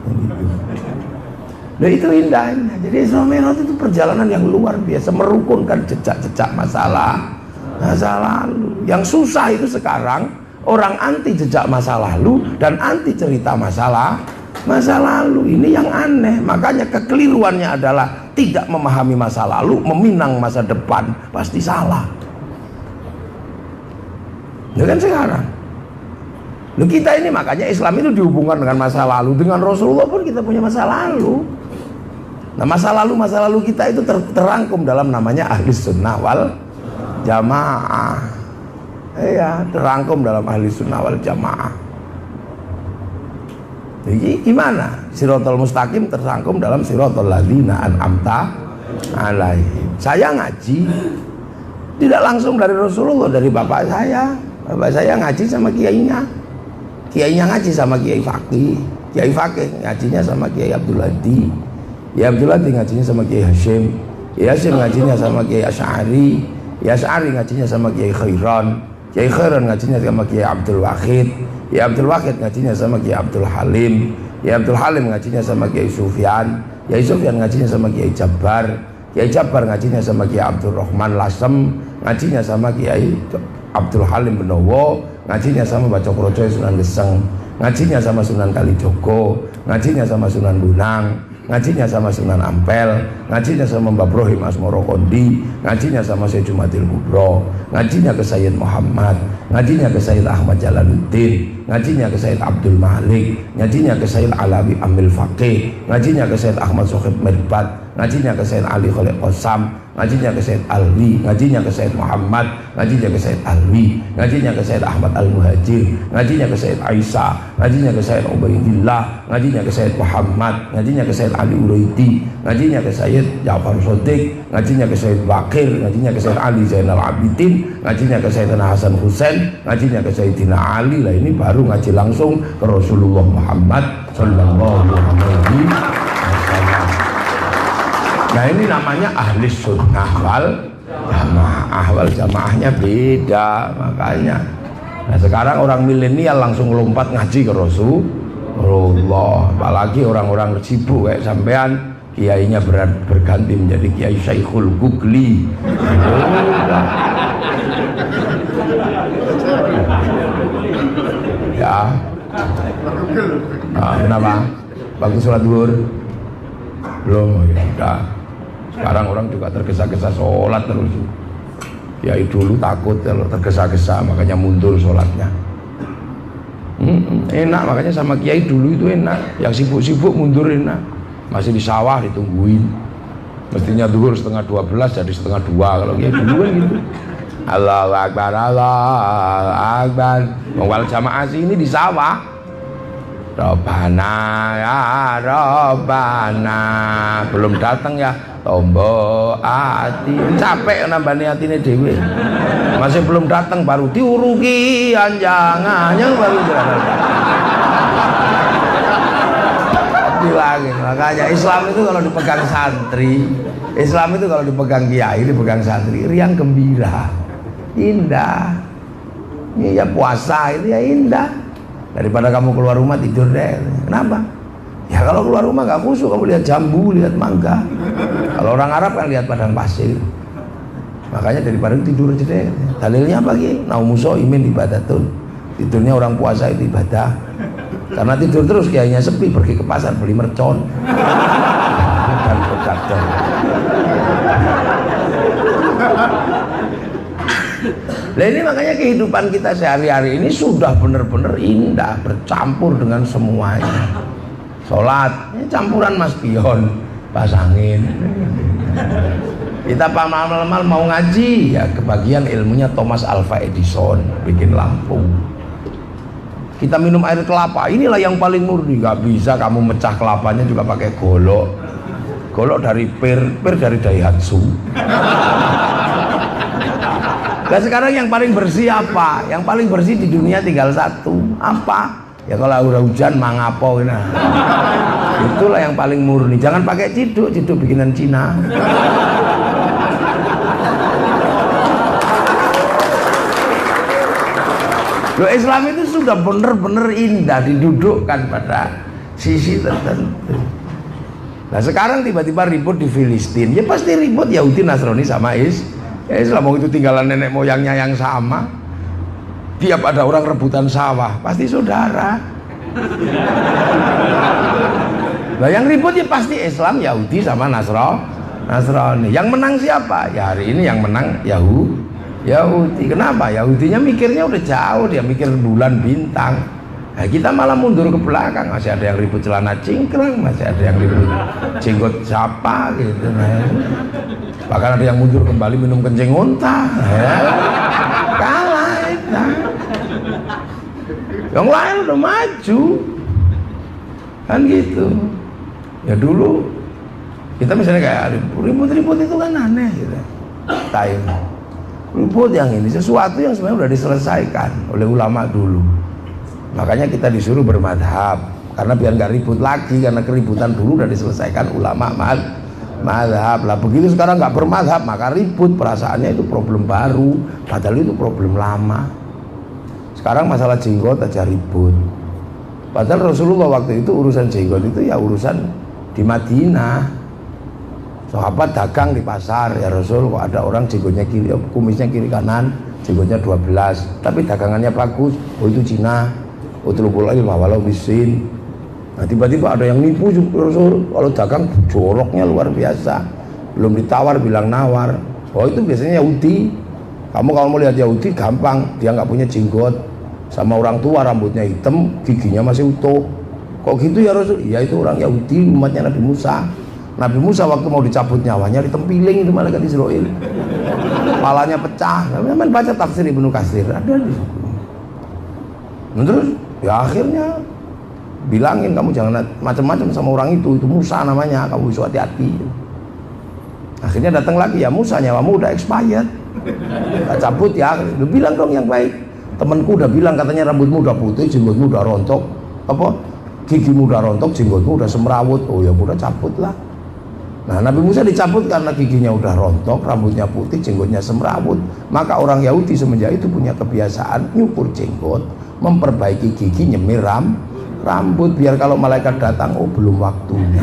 Nah itu indahnya. Jadi Isra Mi'raj itu perjalanan yang luar biasa, merukunkan jejak-jejak masa lalu. Yang susah itu sekarang orang anti jejak masa lalu dan anti cerita masa lalu. Ini yang aneh. Makanya kekeliruannya adalah tidak memahami masa lalu, meminang masa depan, pasti salah. Ya kan sekarang. Loh, kita ini makanya Islam itu dihubungkan dengan masa lalu. Dengan Rasulullah pun kita punya masa lalu. Nah masa lalu kita itu terangkum dalam namanya Ahlus Sunnah wal Jamaah. Iya, terangkum dalam Ahlus Sunnah wal Jamaah. Jadi gimana? Siratal Mustaqim terangkum dalam Siratal Ladzina An'amta Alaihim. Saya ngaji tidak langsung dari Rasulullah, dari bapak saya. Bapak saya ngaji sama kiainya. Kiainya ngaji sama Kiai Fakih. Kiai Fakih ngajinya sama Kiai Abdul Hadi. Ya Abdul Hadi ngajinya sama Kiai Hashim. Kiai Hashim ngajinya sama Kiai Asy'ari. Kiai Asy'ari ngajinya sama Kiai Khairan. Kiai Khairan ngajinya sama Kiai Abdul Wahid. Kiai Abdul Wahid ngajinya sama Kiai Abdul Halim. Kiai Abdul Halim ngajinya sama Kiai Sufyan. Kiai Sufyan ngajinya sama Kiai Jabbar. Kiai Jabar ngajinya sama Kiai Abdul Rahman Lasem, ngajinya sama Kiai Abdul Halim Benowo, ngajinya sama Baca Kroco Sunan Geseng, ngajinya sama Sunan Kalijogo, ngajinya sama Sunan Bunang, ngajinya sama Sunan Ampel, ngajinya sama Mbak Brohim Asmoro Kondi, ngajinya sama Syekh Jumatil Kubro, ngajinya ke Sayyid Muhammad, ngajinya ke Sayyid Ahmad Jalaluddin, ngajinya ke Sayyid Abdul Malik, ngajinya ke Sayyid Alawi Amil Faqih, ngajinya ke Sayyid Ahmad Sohib Mirbat, ngajinya ke Sayyid Ali Khalid Qasam, ngajinya ke Sayyid Alwi, ngajinya ke Sayyid Muhammad, ngajinya ke Sayyid Alwi, ngajinya ke Sayyid Ahmad Al-Muhajir, ngajinya ke Sayyid Aisyah, ngajinya ke Sayyid Ubaidillah, ngajinya ke Sayyid Muhammad, ngajinya ke Sayyid Ali Uraidi, ngajinya ke Sayyid Ja'far Shodiq, ngajinya ke Sayyid Bakir, ngajinya ke Sayyid Ali Zainal Abidin, ngajinya ke Sayyidina Hasan Husain, ngajinya ke Sayyidina Ali. Lah ini baru ngaji langsung ke Rasulullah Muhammad sallallahu alaihi wasallam. Nah ini namanya ahli sunnah wal jamaah. Wal jamaahnya beda makanya. Nah sekarang orang milenial langsung lompat ngaji ke Rasulullah. Apalagi orang-orang sibuk kayak sampean, kiainya berganti menjadi Kiai Syekhul Gugli. Ya. Kenapa? Waktu sholat zuhur belum, ya udah. Sekarang orang juga tergesa-gesa sholat terus. Kiai dulu takut kalau tergesa-gesa makanya mundur sholatnya. Enak makanya sama kiai dulu itu enak. Yang sibuk-sibuk mundur enak. Masih di sawah ditungguin. Mestinya zuhur 11:30 jadi 11:30 kalau kiai dulu kan gitu. Allahu Akbar, Allahu Akbar. Wal jamaah ini di sawah. Robbana ya Robbana, belum datang ya tombo hati, capek nambani hatine dhewe. Masih belum datang baru diuruki anjangannya baru jalan. Bilangin, makanya Islam itu kalau dipegang santri, Islam itu kalau dipegang kiai, dipegang santri, riang gembira, indah. Ini ya puasa itu ya indah. Daripada kamu keluar rumah tidur deh. Kenapa? Ya kalau keluar rumah gak khusyuk, kamu lihat jambu, lihat mangga. Kalau orang Arab kan lihat padang pasir. Makanya daripada tidur aja deh. Dalilnya apa Ki? Naumuso imin ibadatun. Tidurnya orang puasa itu ibadah. Karena tidur terus kiainya sepi, pergi ke pasar beli mercon. Dan berkadang. Nah ini makanya kehidupan kita sehari-hari ini sudah benar-benar indah, bercampur dengan semuanya. Sholat, ini campuran Mas Pion, pasangin. Kita pamal-pamal mau ngaji, ya kebagian ilmunya Thomas Alva Edison, bikin lampu. Kita minum air kelapa, inilah yang paling murni. Gak bisa kamu mecah kelapanya juga pakai golok. Golok dari pir dari Daihatsu. Nah sekarang yang paling bersih apa? Yang paling bersih di dunia tinggal satu. Apa? Ya kalau udah hujan mangapo nah. Itulah yang paling murni. Jangan pakai ciduk bikinan Cina. Loh, Islam itu sudah benar-benar indah, didudukkan pada sisi tertentu. Nah sekarang tiba-tiba ribut di Filistin. Ya pasti ribut Yahudi Nasrani sama Islam itu tinggalan nenek moyangnya yang sama. Tiap ada orang rebutan sawah pasti saudara. Nah yang ribut ya pasti Islam, Yahudi sama Nasrani. Yang menang siapa? Ya hari ini yang menang Yahudi. Kenapa? Yahudinya mikirnya udah jauh, dia mikir bulan bintang. Nah, kita malah mundur ke belakang. Masih ada yang ribut celana cingkrang, masih ada yang ribut jenggot siapa gitu. Nah. Bahkan ada yang mundur kembali minum kencing unta, ya. Kalah itu. Yang lain udah maju, kan gitu. Ya dulu kita misalnya kayak ribut-ribut itu kan aneh gitu. Ribut yang ini sesuatu yang sebenarnya udah diselesaikan oleh ulama dulu. Makanya kita disuruh bermadhab karena biar nggak ribut lagi, karena keributan dulu udah diselesaikan ulama madhab lah. Begitu sekarang nggak bermadhab maka ribut, perasaannya itu problem baru, padahal itu problem lama. Sekarang masalah jenggot aja ribut, padahal Rasulullah waktu itu urusan jenggot itu ya urusan di Madinah. Sahabat dagang di pasar, ya Rasul, kok ada orang jenggotnya kiri, kumisnya kiri kanan, jenggotnya 12, tapi dagangannya bagus. Oh itu Cina. Oh telupul ilma walau bisin. Nah tiba-tiba ada yang nipu Rasul, kalau dagang joroknya luar biasa, belum ditawar bilang nawar. Oh itu biasanya Yahudi. Kamu kalau mau lihat Yahudi gampang, dia nggak punya jenggot, sama orang tua rambutnya hitam, giginya masih utuh. Kok gitu ya Rasul? Ya itu orang Yahudi, umatnya Nabi Musa. Nabi Musa waktu mau dicabut nyawanya ditempiling itu malaikat Israel, kepalanya pecah. Namanya baca tafsir Ibnu Katsir ada di situ. Nah, terus ya akhirnya bilangin kamu jangan macam-macam sama orang itu Musa namanya, kamu bisa hati-hati. Akhirnya datang lagi, ya Musa nyawamu udah expired, tak cabut ya. Lu bilang dong yang baik. Temanku udah bilang katanya rambutmu udah putih, jenggotmu udah rontok, apa gigimu udah rontok, jenggotmu udah semrawut. Oh ya udah cabut lah. Nah Nabi Musa dicabut karena giginya udah rontok, rambutnya putih, jenggotnya semrawut. Maka orang Yahudi semenjak itu punya kebiasaan nyukur jenggot, memperbaiki gigi, nyemir rambut, biar kalau malaikat datang, oh belum waktunya.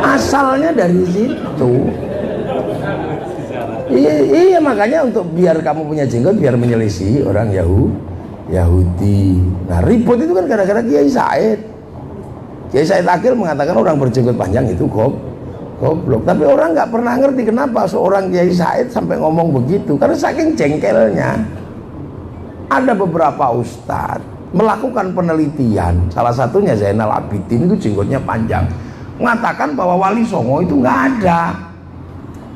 Asalnya dari situ. Iya makanya untuk biar kamu punya jenggot, biar menyelisih orang Yahudi. Nah ribut itu kan gara-gara Kiai Said. Kiai Said Akil mengatakan orang berjenggot panjang itu goblok. Tapi orang nggak pernah ngerti kenapa seorang Kiai Said sampai ngomong begitu. Karena saking jengkelnya. Ada beberapa ustadz melakukan penelitian. Salah satunya Zainal Abidin itu jenggotnya panjang. Mengatakan bahwa Wali Songo itu nggak ada.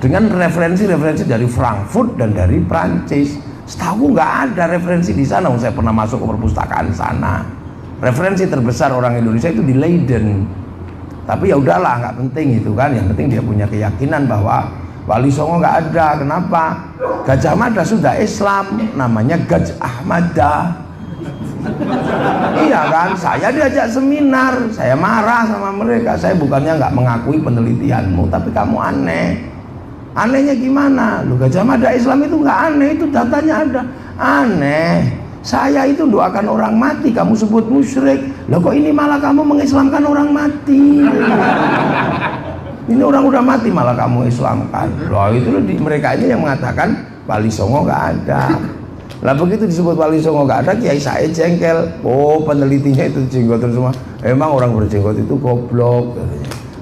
Dengan referensi dari Frankfurt dan dari Prancis. Setahu nggak ada referensi di sana. Saya pernah masuk ke perpustakaan sana. Referensi terbesar orang Indonesia itu di Leiden. Tapi ya udahlah, nggak penting itu kan. Yang penting dia punya keyakinan bahwa Wali Songo nggak ada. Kenapa? Gajah Mada sudah Islam, namanya Gajah Mada. Iya kan? Saya diajak seminar, saya marah sama mereka. Saya bukannya nggak mengakui penelitianmu, tapi kamu aneh. Anehnya gimana? Lu Gajah Mada Islam itu nggak aneh, itu datanya ada. Aneh. Saya itu doakan orang mati, kamu sebut musyrik. Loh kok ini malah kamu mengislamkan orang mati? Ini orang udah mati malah kamu islamkan. Loh itu loh, mereka ini yang mengatakan Wali Songo nggak ada. Lah begitu disebut Wali Songo nggak ada, Kiai Said jengkel. Oh penelitinya itu jenggotan semua. Emang orang berjenggot itu goblok.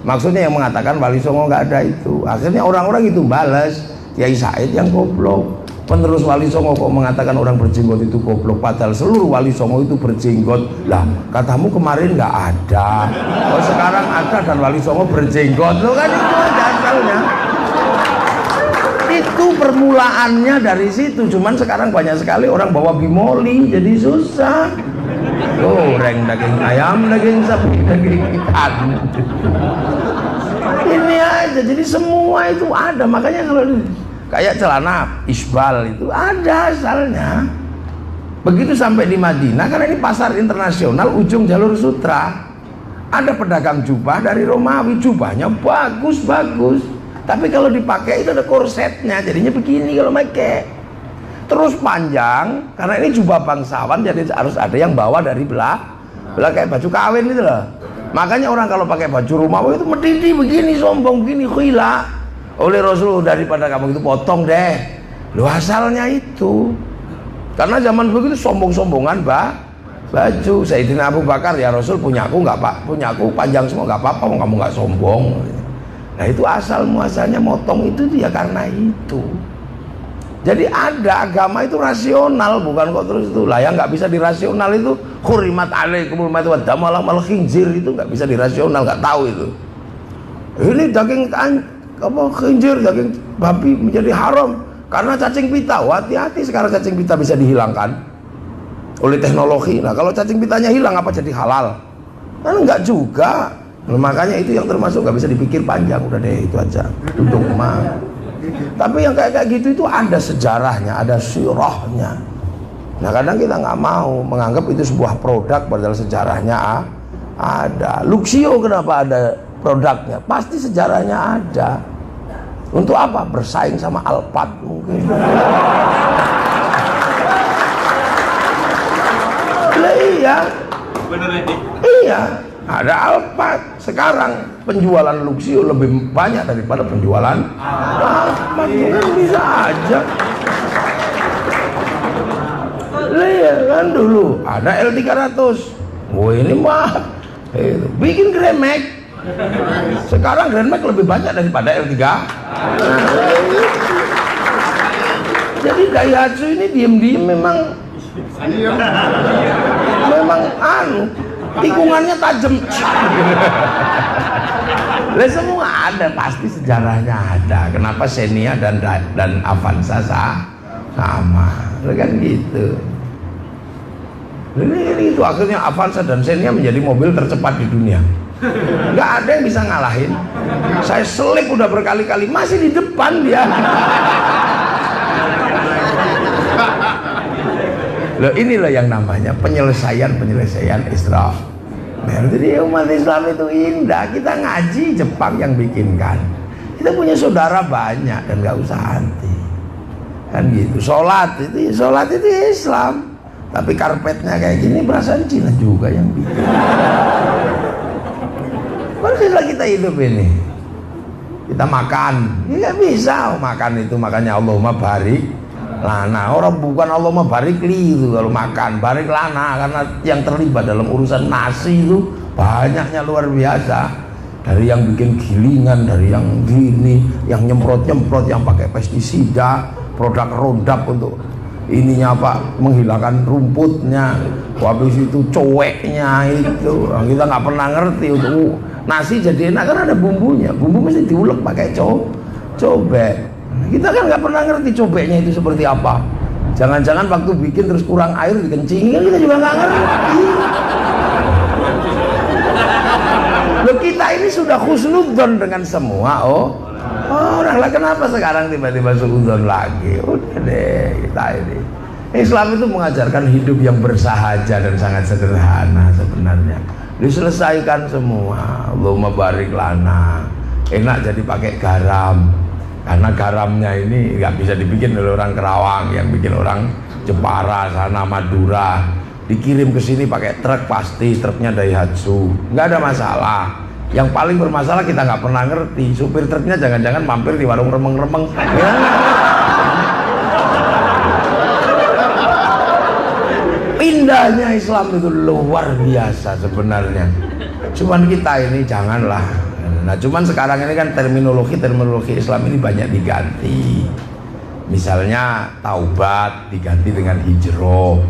Maksudnya yang mengatakan Wali Songo nggak ada itu. Akhirnya orang-orang itu balas Kiai Said yang goblok. Penerus Wali Songo kok mengatakan orang berjenggot itu goblok, padahal seluruh Wali Songo itu berjenggot. Lah katamu kemarin nggak ada, oh sekarang ada dan Wali Songo berjenggot. Lo kan itu aja asalnya. Itu permulaannya dari situ. Cuman sekarang banyak sekali orang bawa bimoli, jadi susah. Goreng daging ayam, daging sapi, daging ikan. Ini aja, jadi semua itu ada. Makanya kalau kayak celana isbal itu ada asalnya. Begitu sampai di Madinah, karena ini pasar internasional ujung jalur sutra, ada pedagang jubah dari Romawi, jubahnya bagus-bagus, tapi kalau dipakai itu ada korsetnya, jadinya begini kalau pakai. Terus panjang, karena ini jubah bangsawan, jadi harus ada yang bawa dari belah kayak baju kawin gitu loh. Makanya orang kalau pakai baju Romawi itu mendidih begini, sombong begini, khila. Oleh Rasul, daripada kamu itu potong deh. Lu asalnya itu. Karena zaman begitu sombong-sombongan baju. Sayyidina Abu Bakar, ya Rasul punyaku nggak pak, punyaku panjang semua nggak apa-apa, kamu nggak sombong. Nah itu asal muasalnya motong itu ya karena itu. Jadi ada agama itu rasional, bukan kok terus itu lah yang nggak bisa dirasional itu. Hurimat alaikumul maitu wad damu lahmal khinzir itu nggak bisa dirasional, nggak tahu itu. Ini daging apa khinzir, daging babi menjadi haram karena cacing pita. Hati-hati sekarang cacing pita bisa dihilangkan oleh teknologi. Nah kalau cacing pitanya hilang apa jadi halal? Kan enggak juga. Nah, makanya itu yang termasuk nggak bisa dipikir panjang. Udah deh itu aja, duduk mah. Tapi yang kayak gitu itu ada sejarahnya, ada sirahnya. Nah kadang kita nggak mau menganggap itu sebuah produk padahal sejarahnya ada. Luxio kenapa ada produknya? Pasti sejarahnya ada. Untuk apa? Bersaing sama Alphard mungkin. Lah iya. Bener ini. Iya. Ada Alphard. Sekarang penjualan Luxio lebih banyak daripada penjualan Alphard. Kan bisa aja. Lihat kan dulu ada L300. Wah ini mah bikin Grand Max. Sekarang Grand Max lebih banyak daripada L3. Jadi Daihatsu ini diem-diem memang tikungannya tajam. Lah semua ada, pasti sejarahnya ada. Kenapa Xenia dan Avanza sama? Kan gitu. Ini itu akhirnya Avanza dan Xenia menjadi mobil tercepat di dunia. Nggak ada yang bisa ngalahin. Saya selip udah berkali-kali, masih di depan dia. Loh inilah yang namanya penyelesaian Isra. Jadi umat Islam itu indah. Kita ngaji Jepang yang bikinkan. Kita punya saudara banyak dan nggak usah anti. Kan gitu. Sholat itu Islam. Tapi karpetnya kayak gini perasaan Cina juga yang bikin. Maksudnya kita hidup ini, kita makan, ya nggak bisa makan itu, makanya Allahumma barik lana. Orang bukan Allahumma barik li itu kalau makan, barik lana, karena yang terlibat dalam urusan nasi itu banyaknya luar biasa. Dari yang bikin gilingan, dari yang gini, yang nyemprot-nyemprot, yang pakai pestisida, produk Roundup untuk ininya apa, menghilangkan rumputnya, habis itu coweknya itu kita nggak pernah ngerti. Untuk nasi jadi enak kan ada bumbunya, bumbu mesti diulek pakai cobek. Kita kan nggak pernah ngerti cobeknya itu seperti apa. Jangan-jangan waktu bikin terus kurang air dikencingin, kan kita juga nggak ngerti. Loh kita ini sudah husnudzon dengan semua. Orang lah, kenapa sekarang tiba-tiba suudzon lagi? Udah deh, kita ini Islam itu mengajarkan hidup yang bersahaja dan sangat sederhana sebenarnya. Diselesaikan semua. Allahumma barik lana. Enak jadi pakai garam, karena garamnya ini nggak bisa dibikin oleh orang Kerawang, yang bikin orang Jepara sana, Madura. Dikirim ke sini pakai truk, pasti truknya Daihatsu, nggak ada masalah. Yang paling bermasalah kita nggak pernah ngerti, supir truknya jangan-jangan mampir di warung remeng-remeng. Ya. Indahnya Islam itu luar biasa sebenarnya. Cuman kita ini janganlah. Nah, cuman sekarang ini kan terminologi Islam ini banyak diganti. Misalnya taubat diganti dengan hijrah.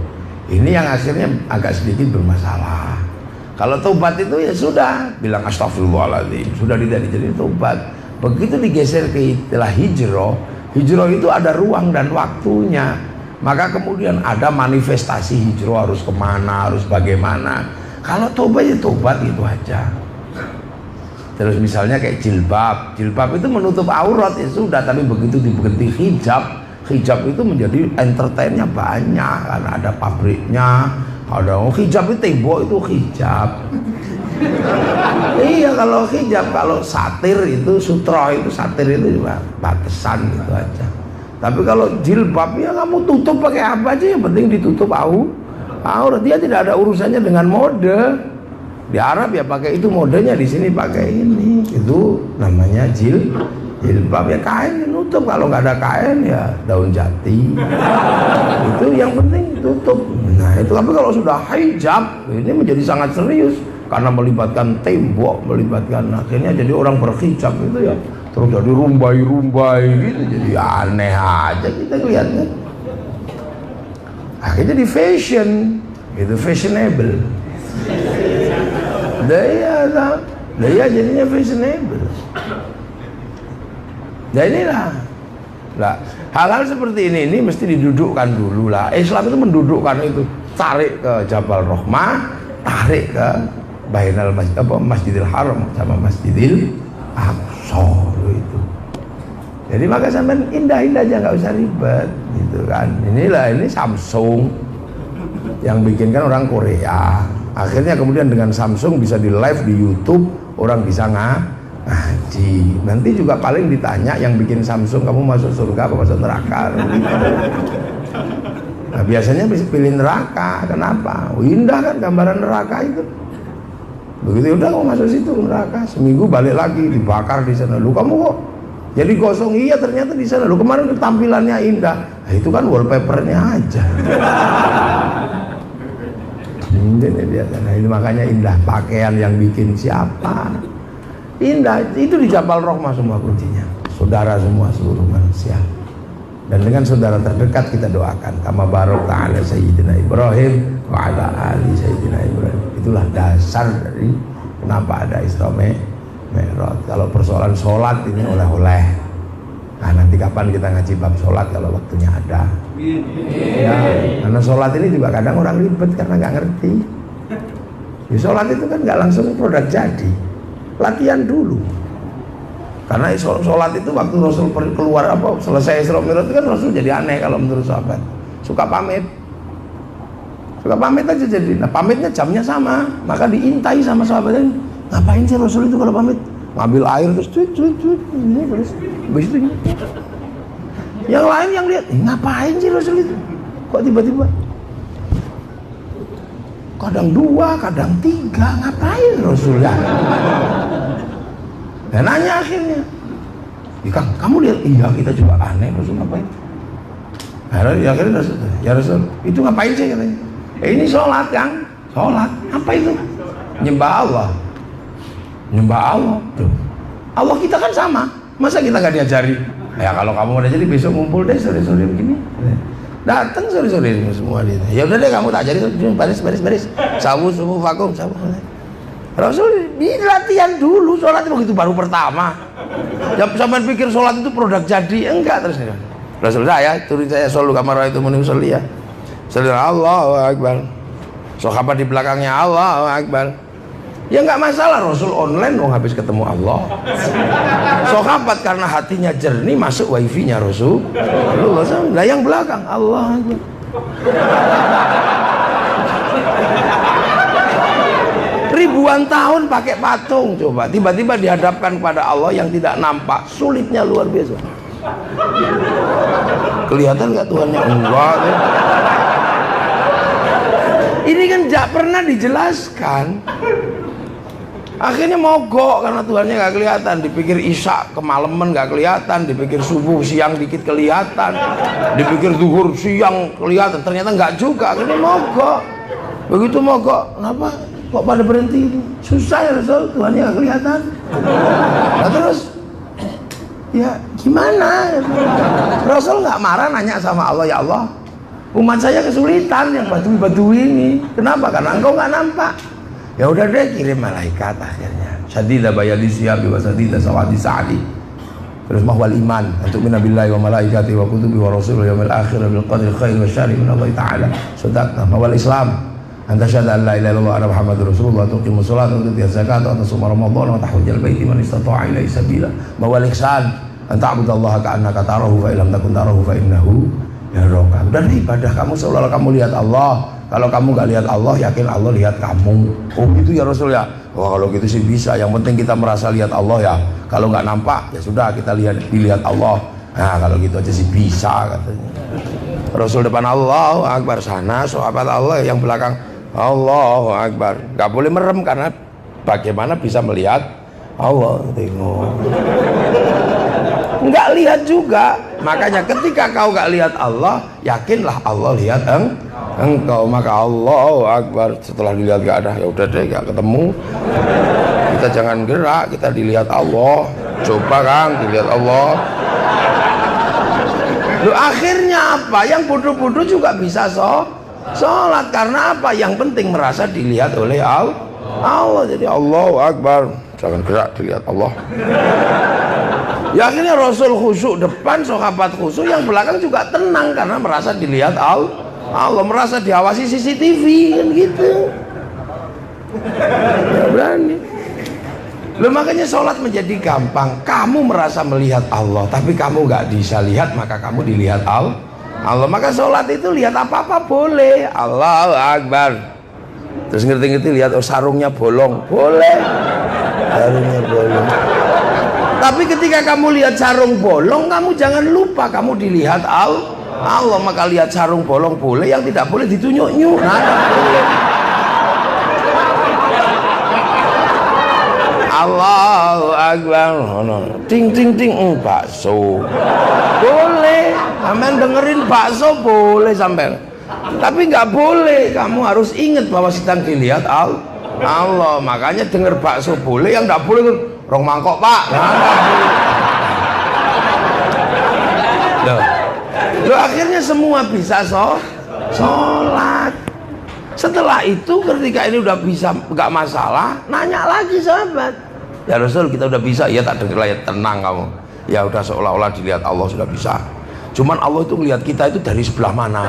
Ini yang akhirnya agak sedikit bermasalah. Kalau taubat itu ya sudah, bilang astagfirullahaladzim, sudah tidak jadi taubat. Begitu digeser ke istilah hijrah itu ada ruang dan waktunya. Maka kemudian ada manifestasi hijrah, harus kemana, harus bagaimana. Kalau taubat ya taubat itu aja. Terus misalnya kayak jilbab itu menutup aurat ya sudah, tapi begitu diganti hijab itu menjadi entertainnya banyak, karena ada pabriknya, ada hijab itu tembok itu hijab. Iya kalau hijab, kalau satir itu sutra itu satir itu juga batasan gitu aja. Tapi kalau jilbab ya kamu tutup pakai apa aja, yang penting ditutup aurat. Dia tidak ada urusannya dengan mode. Di Arab ya pakai itu modenya, di sini pakai ini. Itu namanya jilbab ya, kain nutup. Kalau nggak ada kain ya daun jati. Itu yang penting tutup. Nah itu, tapi kalau sudah hijab ini menjadi sangat serius, karena melibatkan tembok, melibatkan, akhirnya jadi orang berhijab itu ya terus jadi rumbai gitu, jadi aneh aja kita lihatnya. Akhirnya di fashion itu fashionable. Daya jadinya fashionable. Nah inilah hal-hal seperti ini mesti didudukkan dulu lah. Islam itu mendudukkan itu, tarik ke Jabal Rahmah, tarik ke Bainal Masjidil Haram sama Masjidil Aqsa itu. Jadi maka sampean indah-indah aja, nggak usah ribet gitu kan. Ini Samsung yang bikinkan orang Korea. Akhirnya kemudian dengan Samsung bisa di live di YouTube, orang bisa ngaji. Nanti juga paling ditanya yang bikin Samsung, kamu masuk surga apa masuk neraka? Nah biasanya bisa pilih neraka. Kenapa? Indah kan gambaran neraka itu. Begitu udah kamu masuk situ neraka, seminggu balik lagi dibakar di sana. Lu kamu kok jadi gosong? Iya ternyata di sana. Lu kemarin tampilannya indah. Nah, itu kan wallpapernya aja. Nah, ini makanya indah. Pakaian yang bikin siapa? Indah. Itu di Jabal Rahmah semua kuncinya. Saudara semua seluruh manusia. Dan dengan saudara terdekat kita doakan kama barok ta'ala Sayyidina Ibrahim wa ala ali Sayyidina Ibrahim. Itulah dasar dari kenapa ada Isra Mi'raj. Kalau persoalan sholat ini oleh-oleh. Nah nanti kapan kita ngaji bab sholat kalau waktunya ada. Ya, karena sholat ini juga kadang orang ribet karena nggak ngerti. Ya, sholat itu kan nggak langsung produk jadi, latihan dulu. Karena sholat itu waktu Rasul keluar selesai Isra Mi'raj itu kan Rasul jadi aneh kalau menurut sahabat, suka pamit aja jadi. Nah pamitnya jamnya sama, maka diintai sama sahabatnya. Ngapain sih Rasul itu kalau pamit? Ngambil air terus ini terus habis itu ini. Yang lain yang lihat, ngapain sih Rasul itu? Kok tiba-tiba? Kadang 2, kadang 3, ngapain Rasul ya? Dan nanya akhirnya, Kang, kamu lihat? Iya kita juga aneh Rasul ngapain? Akhirnya Rasul, ya Rasul, itu ngapain sih katanya? Ini sholat Kang, sholat, apa itu? Nyembah Allah. Tuh. Allah kita kan sama, masa kita nggak diajari? Ya kalau kamu udah jadi besok ngumpul deh sore-sore begini. Datang sore-sore semua dia. Ya udah deh kamu tak ajari, baris. Sawu vakum. Rasul di latihan dulu sholat begitu baru pertama. Jangan sampai pikir sholat itu produk jadi, enggak terus. Rasul saya turun saya selalu kamar itu muni usolli ya. Allahu Akbar. Sahabat di belakangnya Allahu Akbar. Ya enggak masalah, Rasul online dong habis ketemu Allah. Sahabat karena hatinya jernih masuk wifi-nya Rasul. Lah yang belakang Allah Akbar. Ribuan tahun pakai patung, coba tiba-tiba dihadapkan kepada Allah yang tidak nampak, sulitnya luar biasa. Kelihatan nggak Tuhannya? Enggak. Ini kan tidak pernah dijelaskan. Akhirnya mogok karena Tuhannya nggak kelihatan. Dipikir isya kemalaman nggak kelihatan, dipikir subuh siang dikit kelihatan, dipikir zuhur siang kelihatan, ternyata nggak juga. Akhirnya mogok. Begitu mogok, kenapa? Kok pada berhenti? Susah ya Rasul, Tuhannya nggak kelihatan. Nah terus, ya gimana? Rasul nggak marah, nanya sama Allah, ya Allah, umat saya kesulitan yang batu-batu ini. Kenapa? Karena engkau nggak nampak. Ya udah deh, kirim malaikat akhirnya. Syadidah bayadi siyabi wa syadidah sawadi sa'adi. Terus mahwal iman untuk minabillahi wa malaikati wa kutubi wa rasul wa yawmil akhir bil qadri khair wa syari min Allah ta'ala. Sadaqna mahwal Islam. Anta syahada an la ilaha illallah anna Muhammadur Rasulullah tuqimu shalat wa tu'ti zakat wa tasuma ramadan wa tahujjal baiti man istata'a ilaihi sabila. Mahwal ihsan an ta'budallaha ka'annaka tarahu fa illam takun tarahu fa innahu yaraka. Dan ibadah kamu seolah-olah kamu lihat Allah. Kalau kamu nggak lihat Allah, yakin Allah lihat kamu. Oh gitu ya Rasul ya. Wah kalau gitu sih bisa. Yang penting kita merasa lihat Allah ya. Kalau nggak nampak ya sudah kita dilihat Allah. Nah kalau gitu aja sih bisa katanya. Rasul depan Allahu Akbar, sana sahabat Allah yang belakang Allahu Akbar. Nggak boleh merem karena bagaimana bisa melihat Allah? Tengok. Nggak lihat juga. Makanya ketika kau nggak lihat Allah, yakinlah Allah lihat engkau. Maka Allahu Akbar. Setelah dilihat nggak ada, ya udah deh nggak ketemu. Kita jangan gerak, kita dilihat Allah. Coba Kang dilihat Allah. Loh, akhirnya apa? Yang bodoh-bodoh juga bisa sholat. Karena apa? Yang penting merasa dilihat oleh Allah. Jadi Allahu Akbar. Jangan gerak, dilihat Allah. Ya akhirnya Rasul khusyuk depan, sahabat khusyuk, yang belakang juga tenang karena merasa dilihat Allah, merasa diawasi CCTV kan gitu. Ya berani. Loh, makanya sholat menjadi gampang. Kamu merasa melihat Allah, tapi kamu nggak bisa lihat, maka kamu dilihat Allah. Maka sholat itu lihat apa-apa boleh. Allahu Akbar. Terus ngerti-ngerti lihat sarungnya bolong, boleh. Sarungnya bolong. Tapi ketika kamu lihat sarung bolong, kamu jangan lupa kamu dilihat Allah. Maka lihat sarung bolong boleh, yang tidak boleh ditunjuk-nyuk. Nah, boleh. Allahu Akbar. Ting ting ting bakso. Boleh, sampean dengerin bakso boleh sampean. Tapi nggak boleh, kamu harus ingat bahwa sedang dilihat Allah. Makanya denger bakso boleh, yang nggak boleh rong mangkok Pak. Loh, akhirnya semua bisa sholat. Setelah itu ketika ini udah bisa, nggak masalah, nanya lagi sahabat, ya Rasul kita udah bisa, ya tak dengar ya, tenang kamu, ya udah seolah-olah dilihat Allah sudah bisa. Cuman Allah itu ngelihat kita itu dari sebelah mana,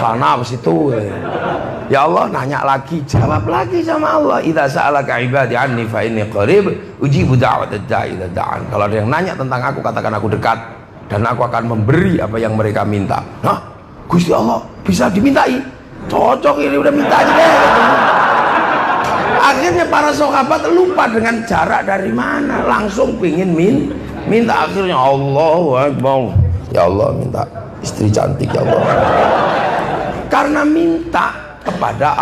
sana apa situ. Ya Allah, nanya lagi, jawab lagi sama Allah. Idza sa'alaka ibadi anni fa inni qarib ujibu da'watad da'i idza da'an. Kalau ada yang nanya tentang aku, katakan aku dekat dan aku akan memberi apa yang mereka minta. Nah, Gusti Allah bisa dimintai. Cocok ini, udah minta aja deh. Akhirnya para sahabat lupa dengan jarak dari mana, langsung pingin minta. Akhirnya Allahu Akbar. Ya Allah, minta istri cantik ya Allah. Karena minta kepada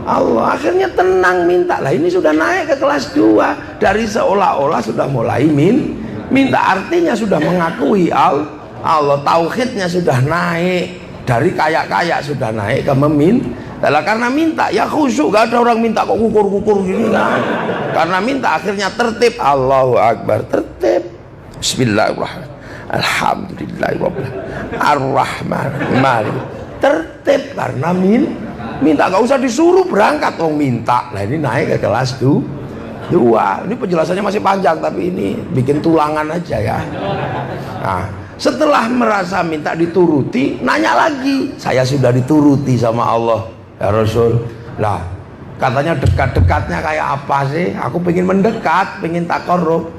Allah, akhirnya tenang minta. Lah ini sudah naik ke kelas 2, dari seolah-olah sudah mulai minta, artinya sudah mengakui Allah, tauhidnya sudah naik, dari kaya-kaya sudah naik ke meminta. Karena minta ya khusyuk, gak ada orang minta kok kukur-kukur gini kan. Karena minta akhirnya tertib. Allahu Akbar, tertib. Bismillahirrahmanirrahim. Alhamdulillahirabbil Ar-Rahman tertib karena minta, gak usah disuruh berangkat wong minta. Nah ini naik ke kelas 2. Ini penjelasannya masih panjang, tapi ini bikin tulangan aja ya. Nah, setelah merasa minta dituruti, nanya lagi, saya sudah dituruti sama Allah ya Rasul. Lah katanya dekat-dekatnya kayak apa sih? Aku pengen mendekat, pengen takarrub.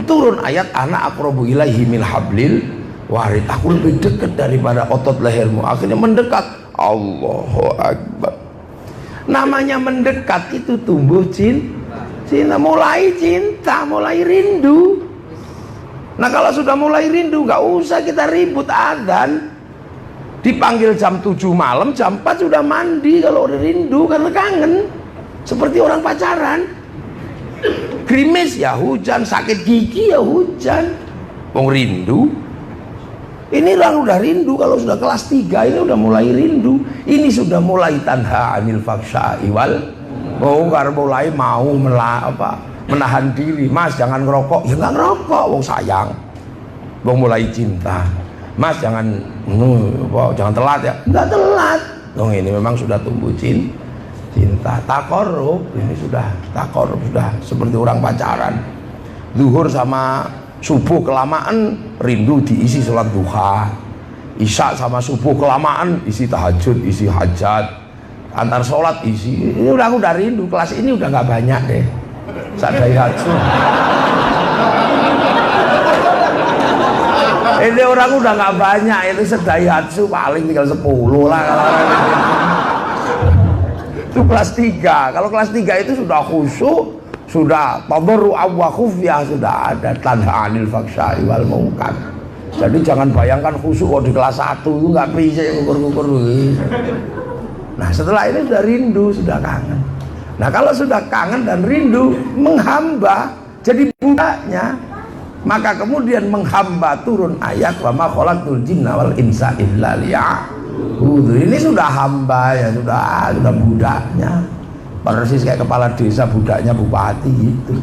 Turun ayat anak aqrabu ilaihi min hablil warid, aku lebih dekat daripada otot lehermu. Akhirnya mendekat. Allahu Akbar. Namanya mendekat itu tumbuh cinta, mulai cinta, mulai rindu. Nah kalau sudah mulai rindu, nggak usah kita ribut. Adzan dipanggil jam 7 malam, jam 4 sudah mandi kalau udah rindu, karena kangen. Seperti orang pacaran, gerimis ya hujan, sakit gigi ya hujan, wong rindu. Ini orang udah rindu, kalau sudah kelas 3 ini udah mulai rindu. Ini sudah mulai tanha anil fahsya'i wal munkar, mulai mau menahan diri. Mas jangan ngerokok, ya nggak ngerokok, wong sayang, wong mulai cinta. Mas jangan telat ya, nggak telat. Wong ini memang sudah tumbuh cinta. Takarrub, ini sudah takarrub, sudah seperti orang pacaran. Zuhur sama subuh kelamaan, rindu diisi sholat duha. Isya sama subuh kelamaan, isi tahajud, isi hajat. Antar sholat isi. Ini udah aku udah rindu. Kelas ini udah nggak banyak deh. Sadaihatsu. Ini orang udah nggak banyak, itu sedaihatsu paling tinggal 10 lah kalau itu kelas 3. Kalau kelas 3 itu sudah khusyuk, sudah tadarru wa khufyah, sudah ada tanha anil fahsya'i wal munkar. Jadi jangan bayangkan khusyuk kok di kelas 1 itu nggak bisa ngukur-ngukur. Nah setelah ini sudah rindu, sudah kangen. Nah kalau sudah kangen dan rindu, menghamba jadi budaknya, maka kemudian menghamba turun ayat wa ma khalaqtul jinna wal insa illa liya'budun. Ini sudah hamba ya, sudah budaknya. Persis kayak kepala desa, budaknya bupati gitu.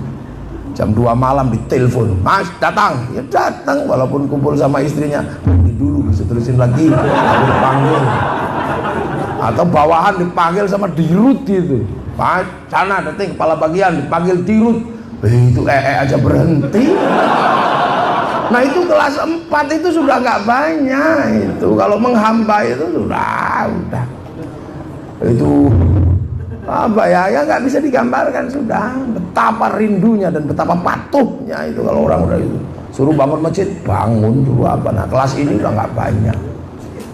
Jam 2 malam ditelepon, Mas datang, ya datang, walaupun kumpul sama istrinya, berhenti dulu bisa terusin lagi, aku dipanggil. Atau bawahan dipanggil sama dirut gitu, Mas sana datang kepala bagian dipanggil dirut, itu aja berhenti. Nah itu kelas 4 itu sudah nggak banyak itu. Kalau menghamba itu sudah itu apa ya nggak bisa digambarkan, sudah betapa rindunya dan betapa patuhnya itu. Kalau orang udah itu suruh bangun masjid bangun, suruh apa. Nah kelas ini udah nggak banyak.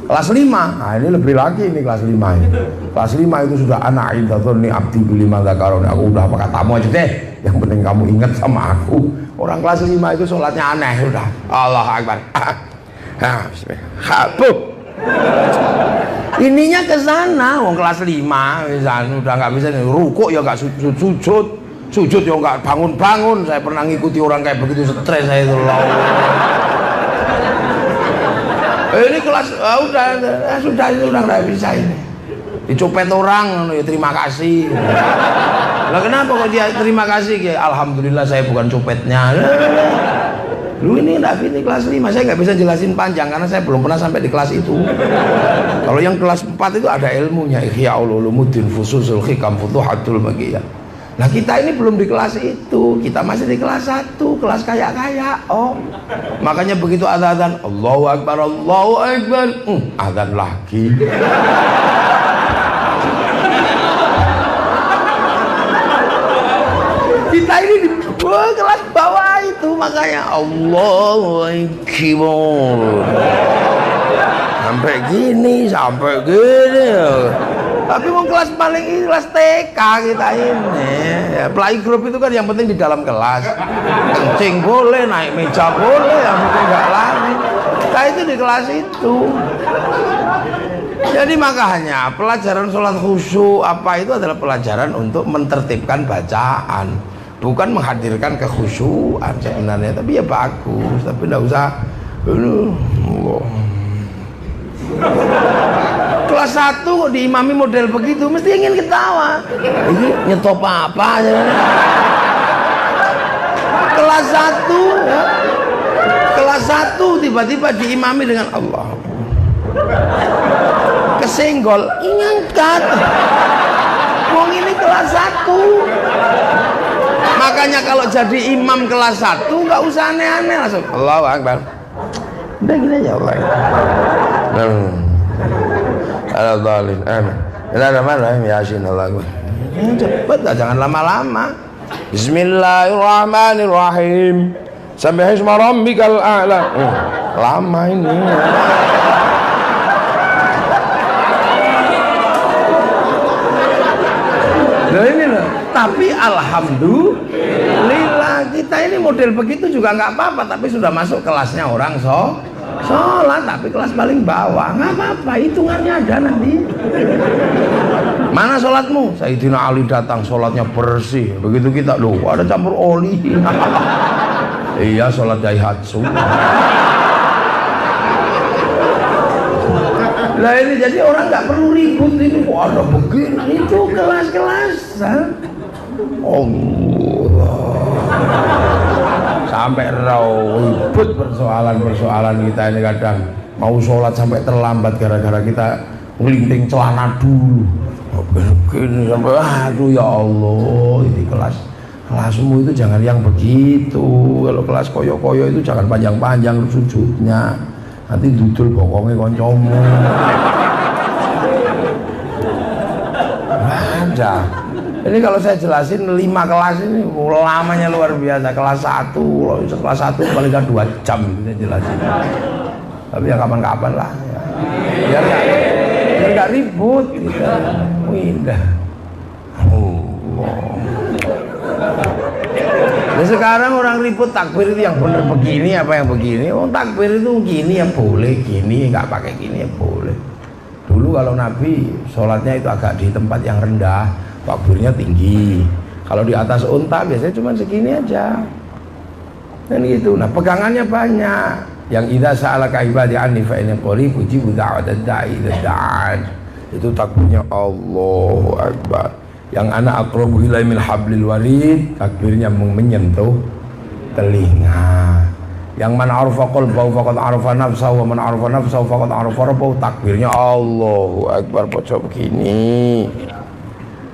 Kelas 5, nah ini lebih lagi ini kelas 5 ini. Kelas 5 itu sudah anak intatoni abdi bilima zakaroni, aku udah apa katamu aja deh, yang penting kamu ingat sama aku. Orang kelas 5 itu sholatnya aneh sudah. Allah Akbar. Bismillah. Ininya ke sana, wong kelas 5 misalnya udah nggak bisa rukuk ya nggak sujud, sujud ya nggak bangun-bangun. Saya pernah ngikuti orang kayak begitu, stres saya itu loh. Ini kelas sudah nggak bisa ini. Dicopet orang, ya terima kasih. Lah kenapa kok dia terima kasih? Alhamdulillah saya bukan copetnya. Lu ini enggak ini kelas 5, saya nggak bisa jelasin panjang karena saya belum pernah sampai di kelas itu. Kalau yang kelas 4 itu ada ilmunya, Ihya Ulumuddin, Fususul Hikam, Futuhatul Maghiyah. Nah kita ini belum di kelas itu, kita masih di kelas 1, kelas kaya-kaya. Oh, makanya begitu adzan, Allahu Akbar, Allahu Akbar, adzan lagi. Kita ini di kelas bawah itu, makanya Allahu Akbar. Sampai gini. Tapi mau kelas paling ini kelas TK kita ini. Ya, playgroup itu kan yang penting di dalam kelas. Kencing boleh, naik meja boleh, yang penting nggak lari. Kita itu di kelas itu. Jadi makanya pelajaran sholat khusyuk apa itu adalah pelajaran untuk mentertibkan bacaan, bukan menghadirkan kekhusyuan sebenarnya. Tapi ya bagus, tapi nggak usah. Kelas 1 kok diimami model begitu, mesti ingin ketawa. Ini nyetop apa ya? Kelas 1 ya. Kelas 1 tiba-tiba diimami dengan Allah. Kesenggol, ngangkat. Wong ini kelas 1. Makanya kalau jadi imam kelas 1 nggak usah aneh-aneh, langsung Allahu Akbar. Udah gini aja Allah. Al-Dhalin, amin. Bismillahirrahmanirrahim, Yasin Allah. Cepet lah, jangan lama-lama. Bismillahirrahmanirrahim. Sabbihisma rabbikal a'la. Lama ini. Nah ini loh. Tapi alhamdulillah kita ini model begitu juga nggak apa-apa. Tapi sudah masuk kelasnya orang sholat, tapi kelas paling bawah nggak apa-apa, hitungannya ada nanti. Mana sholatmu? Sayyidina Ali datang, sholatnya bersih. Begitu kita, loh ada campur oli. Iya, sholat daihatsu. Nah ini jadi orang nggak perlu ribut ini. Wah ada begini, itu kelas-kelasan. Allah. Sampai ribut persoalan kita ini kadang mau sholat sampai terlambat gara-gara kita ngelinting celana dulu. Begini sampai aduh ya Allah, ini kelasmu itu jangan yang begitu. Kalau kelas koyo-koyo itu jangan panjang-panjang sujudnya, nanti dudul bokongnya koncomu. Ada. Ini kalau saya jelasin 5 kelas ini lamanya luar biasa. Kelas 1 paling kan 2 jam saya jelasin. Tapi ya kapan-kapan lah ya. Biar nggak ribut gitu. Indah. Nah, sekarang orang ribut takbir itu yang bener begini apa yang begini. Oh takbir itu gini ya boleh, gini nggak pakai gini ya boleh. Dulu kalau Nabi sholatnya itu agak di tempat yang rendah, takbirnya tinggi. Kalau di atas unta biasanya cuma segini aja. Dan gitu. Nah, pegangannya banyak. Yang idza sa'alaka ibadi anni fa inni qarib ujibu da'watad da'i idza da'an. Itu takbirnya Allahu Akbar. Yang anak aqrabu ilaihi min hablil warid, takbirnya menyentuh telinga. Yang man arafa qalbahu faqad arafa nafsahu wa man arafa nafsahu faqad arafa rabbahu, takbirnya Allahu Akbar pojok begini.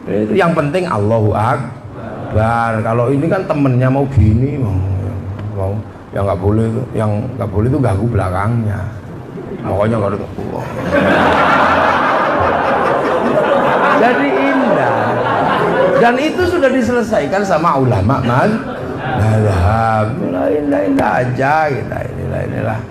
Itu yang penting Allahu Akbar. Kalau ini kan temennya mau gini, mau yang nggak boleh itu ganggu belakangnya. Pokoknya nggak ada. Jadi indah. Dan itu sudah diselesaikan sama ulama alhamdulillah, indah aja kita inilah.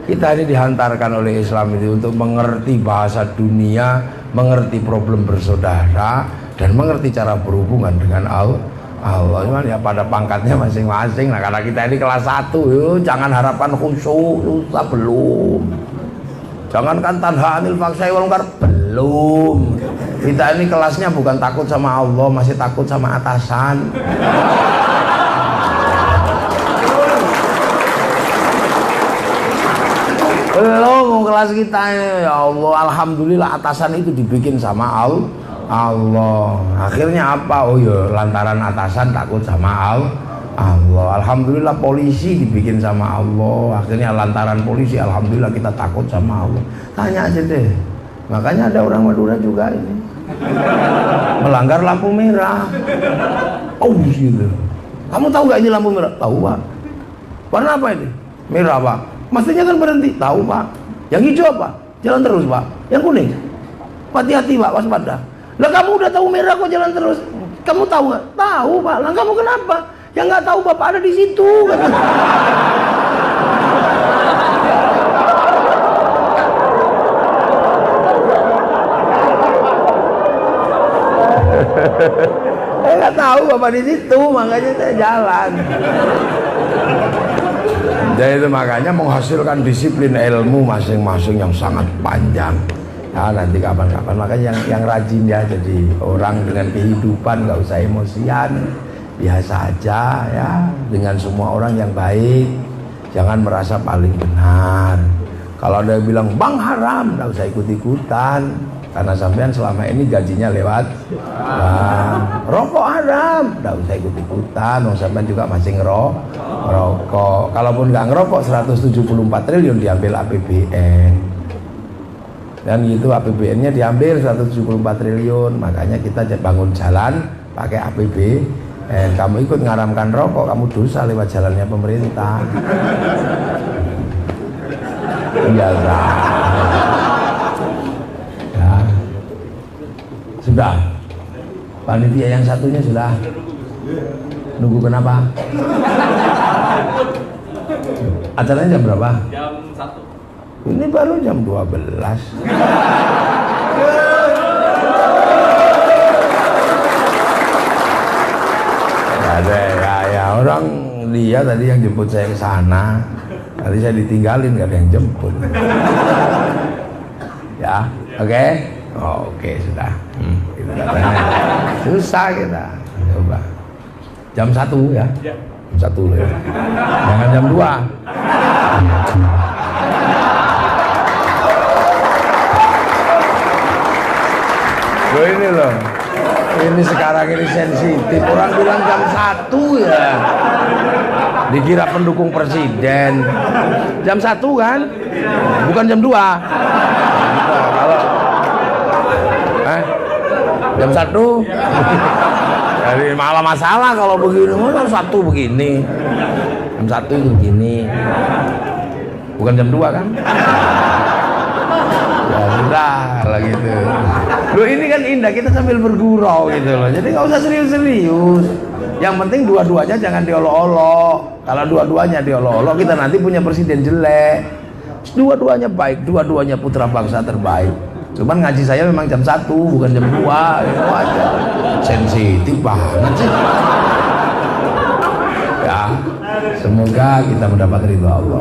Kita ini dihantarkan oleh Islam itu untuk mengerti bahasa dunia, mengerti problem bersaudara, dan mengerti cara berhubungan dengan Allah. Cuman ya pada pangkatnya masing-masing. Nah karena kita ini kelas 1, jangan harapan khusyuk, susah belum. Jangankan tanha anil faksai wal munkar, Belum. Kita ini kelasnya bukan takut sama Allah, masih takut sama atasan. Belum kelas kita, ya Allah, alhamdulillah atasan itu dibikin sama Allah. Akhirnya apa? Oh ya, lantaran atasan takut sama Allah. Alhamdulillah polisi dibikin sama Allah. Akhirnya lantaran polisi, alhamdulillah kita takut sama Allah. Tanya aja deh. Makanya ada orang Madura juga ini melanggar lampu merah. Oh gitu. Kamu tahu gak ini lampu merah? Tahu Pak. Warna apa ini? Merah Pak. Mestinya kan berhenti. Tahu Pak. Yang hijau apa? Jalan terus Pak. Yang kuning? Hati-hati Pak, waspada. Lah kamu udah tahu merah kok jalan terus? Kamu tahu nggak? Tahu Pak. Lah kamu kenapa? Yang nggak tahu Bapak ada di situ. Saya nggak tahu Bapak di situ, makanya saya jalan. Jadi itu makanya menghasilkan disiplin ilmu masing-masing yang sangat panjang. Nah, nanti kapan-kapan makanya yang rajin ya, jadi orang dengan kehidupan nggak usah emosian, biasa aja ya, dengan semua orang yang baik, jangan merasa paling benar. Kalau ada yang bilang bang haram, nggak usah ikut-ikutan, karena sampean selama ini gajinya lewat bang. Rokok haram, nggak usah ikut-ikutan, sampean juga masih ngerokok. Kalaupun nggak ngerokok 174 triliun diambil APBN. Dan gitu APBN-nya diambil 174 triliun, makanya kita bangun jalan pakai APBN. Kamu ikut ngaramkan rokok, kamu dosa lewat jalannya pemerintah. Biasa. Ya. Sudah. Panitia yang satunya sudah. Nunggu kenapa? Acaranya jam berapa? Jam 1. Ini baru jam 12. Ya orang dia tadi yang jemput saya ke sana. Tadi saya ditinggalin, gak ada yang jemput. Ya, oke? Oh, oke, sudah. Gitu katanya. Susah kita. Coba. Jam 1 ya? Jam 1 ya. Jangan jam 2. Loh ini loh, ini sekarang ini sensitif. Orang bilang jam 1 ya, dikira pendukung presiden. Jam 1 kan, bukan jam 2. Kalau jam 1 jadi malah masalah kalau begini. Jam 1 begini, jam 1 itu begini, bukan jam 2 kan. Ya sudah lah gitu. Loh ini kan indah, kita sambil bergurau gitu loh. Jadi nggak usah serius-serius. Yang penting dua-duanya jangan diolok-olok. Kalau dua-duanya diolok-olok, kita nanti punya presiden jelek. Dua-duanya baik, dua-duanya putra bangsa terbaik. Cuman ngaji saya memang jam 1, bukan jam 2. Itu aja. Sensitif banget sih. Ya, semoga kita mendapat ridho Allah.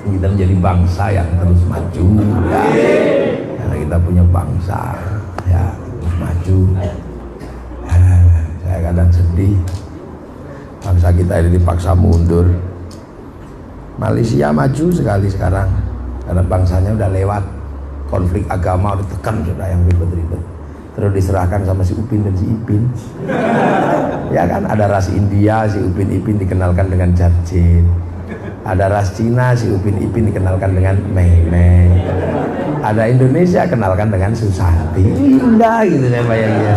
Kita menjadi bangsa yang terus maju ya. Karena kita punya bangsa ya, terus maju. Saya kadang sedih bangsa kita ini dipaksa mundur. Malaysia maju sekali sekarang karena bangsanya udah lewat konflik agama, udah tekan sudah yang ribet-ribet, terus diserahkan sama si Upin dan si Ipin. Ya kan, ada ras India, si Upin Ipin dikenalkan dengan Jarjit. Ada ras Cina, si Upin Ipin dikenalkan dengan Mei Mei. Ada Indonesia, kenalkan dengan Susanti. Indah gitu saya bayangin.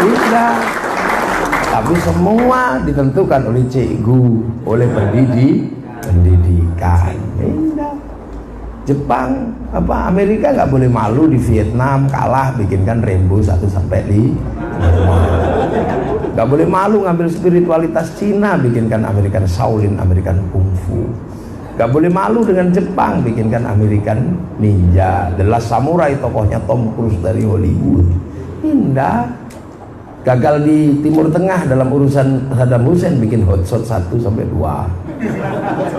Indah. Tapi semua ditentukan oleh cikgu, oleh pendidikan. Indah. Jepang, Amerika nggak boleh malu di Vietnam kalah, bikinkan Rainbow 1 sampai 5. Gak boleh malu ngambil spiritualitas Cina, bikinkan American Shaolin, American Kung Fu. Gak boleh malu dengan Jepang, bikinkan American Ninja. The Last Samurai, tokohnya Tom Cruise dari Hollywood. Indah. Gagal di Timur Tengah dalam urusan Saddam Hussein, bikin Hot Shot 1 sampai 2.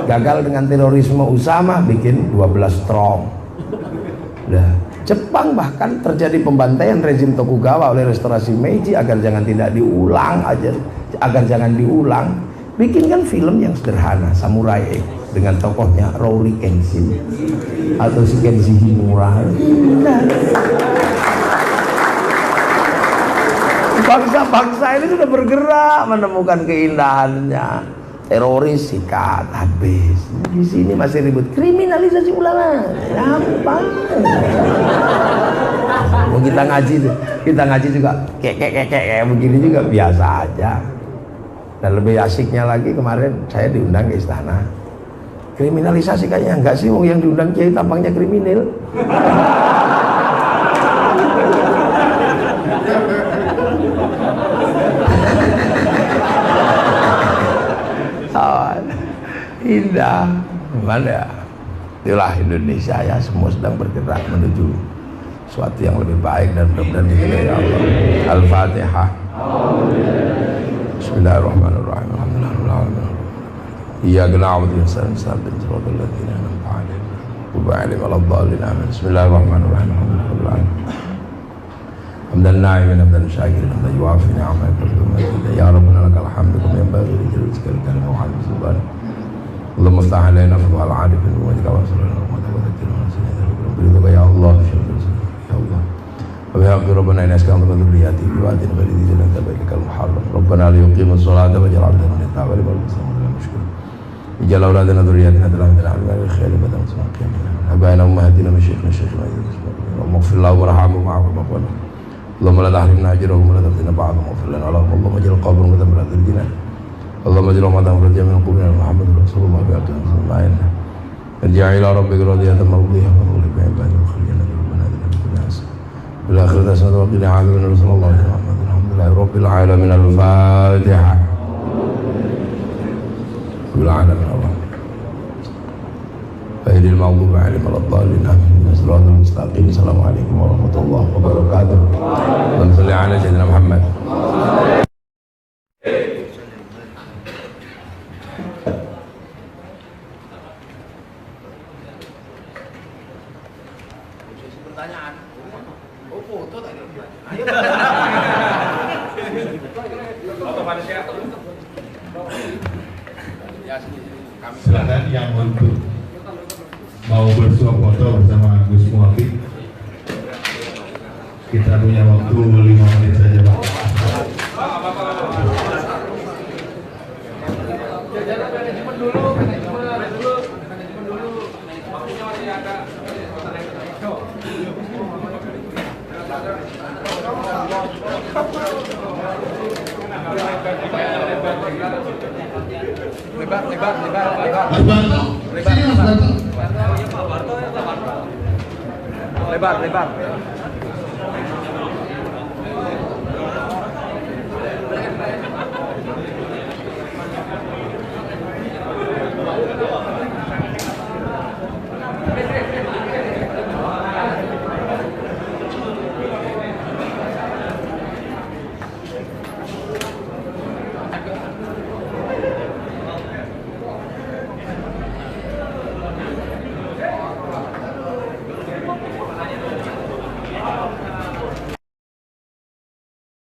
Gagal dengan terorisme Usama, bikin 12 strong. Nah, Jepang bahkan terjadi pembantaian rezim Tokugawa oleh restorasi Meiji agar jangan diulang, bikinkan film yang sederhana, Samurai X, dengan tokohnya Rory Kenshin atau si Kenshi Himura. Bangsa-bangsa ini sudah bergerak menemukan keindahannya. Teroris sikat habis. Di sini masih ribut kriminalisasi ulama. Apa? Oh, kita ngaji juga kayak begini juga biasa aja. Dan lebih asiknya lagi, kemarin saya diundang ke istana. Kriminalisasi kayaknya enggak sih, yang diundang kiai tampangnya kriminal. Indah, gimana ya? Itulah Indonesia ya, semua sedang bergerak menuju suatu yang lebih baik dan mudah-mudahan diridhai Allah. Al-Fatihah. Bismillahirrahmanirrahim. Alhamdulillah. Iyyaka na'budu wa iyyaka nasta'in. Shiratal ladzina an'amta 'alaihim ghairil maghdubi 'alaihim. Bismillahirrahmanirrahim. Alhamdulillah. Hamdan na'iman hamdan syakiran hamdan yuwafi ni'amahu ya rabbana lakal hamdu kama yanbaghi li jalali kalimatihi wa 'azimi sultanik. اللهم افتح علينا فتوح العارفين بوجهك وانصرنا وذكرنا برضاك يا الله يا الله وبحق ربنا انك اسكنت ذرياتي بواد غير ذي زرع بيتك المحرم ربنا ليقيموا الصلاة واجعل عبدنا من التعب والمسلمين المشكور اجعل اولادنا ذرياتنا تلامذة العلماء الخير بدل مسلم قيامنا ابائنا وامهاتنا مشايخنا شيخنا اللهم اغفر لهم وارحمهم وعافهم واغفر لهم اللهم لا تحرمنا اجرهم ولا تفتنا بعضهم واغفر لنا اللهم اجعل قبرهم وذنبنا في الجنان اللهم اجعل رمضان فرجا من قبولنا محمد رسول الله بعبده اجمعين ارجع الى ربك راضية مرضية وفضل بعباده وخلينا ربنا ذلك بكل حسن بالاخرة حسنة وقنا عذاب النار صلى الله عليه وسلم الحمد لله رب العالمين الفاتحة رب العالمين الله غير المغضوب عليهم ولا الضالين امين صراط المستقيم السلام عليكم ورحمة الله وبركاته اللهم صل على سيدنا محمد. Pertanyaan. Oh, foto tadi. Silakan yang untuk mau bersuap foto bersama Gus Muhammad. Kita punya waktu 5 menit saja, Pak. Manajemen dulu. Waktunya masih ada. Lebar.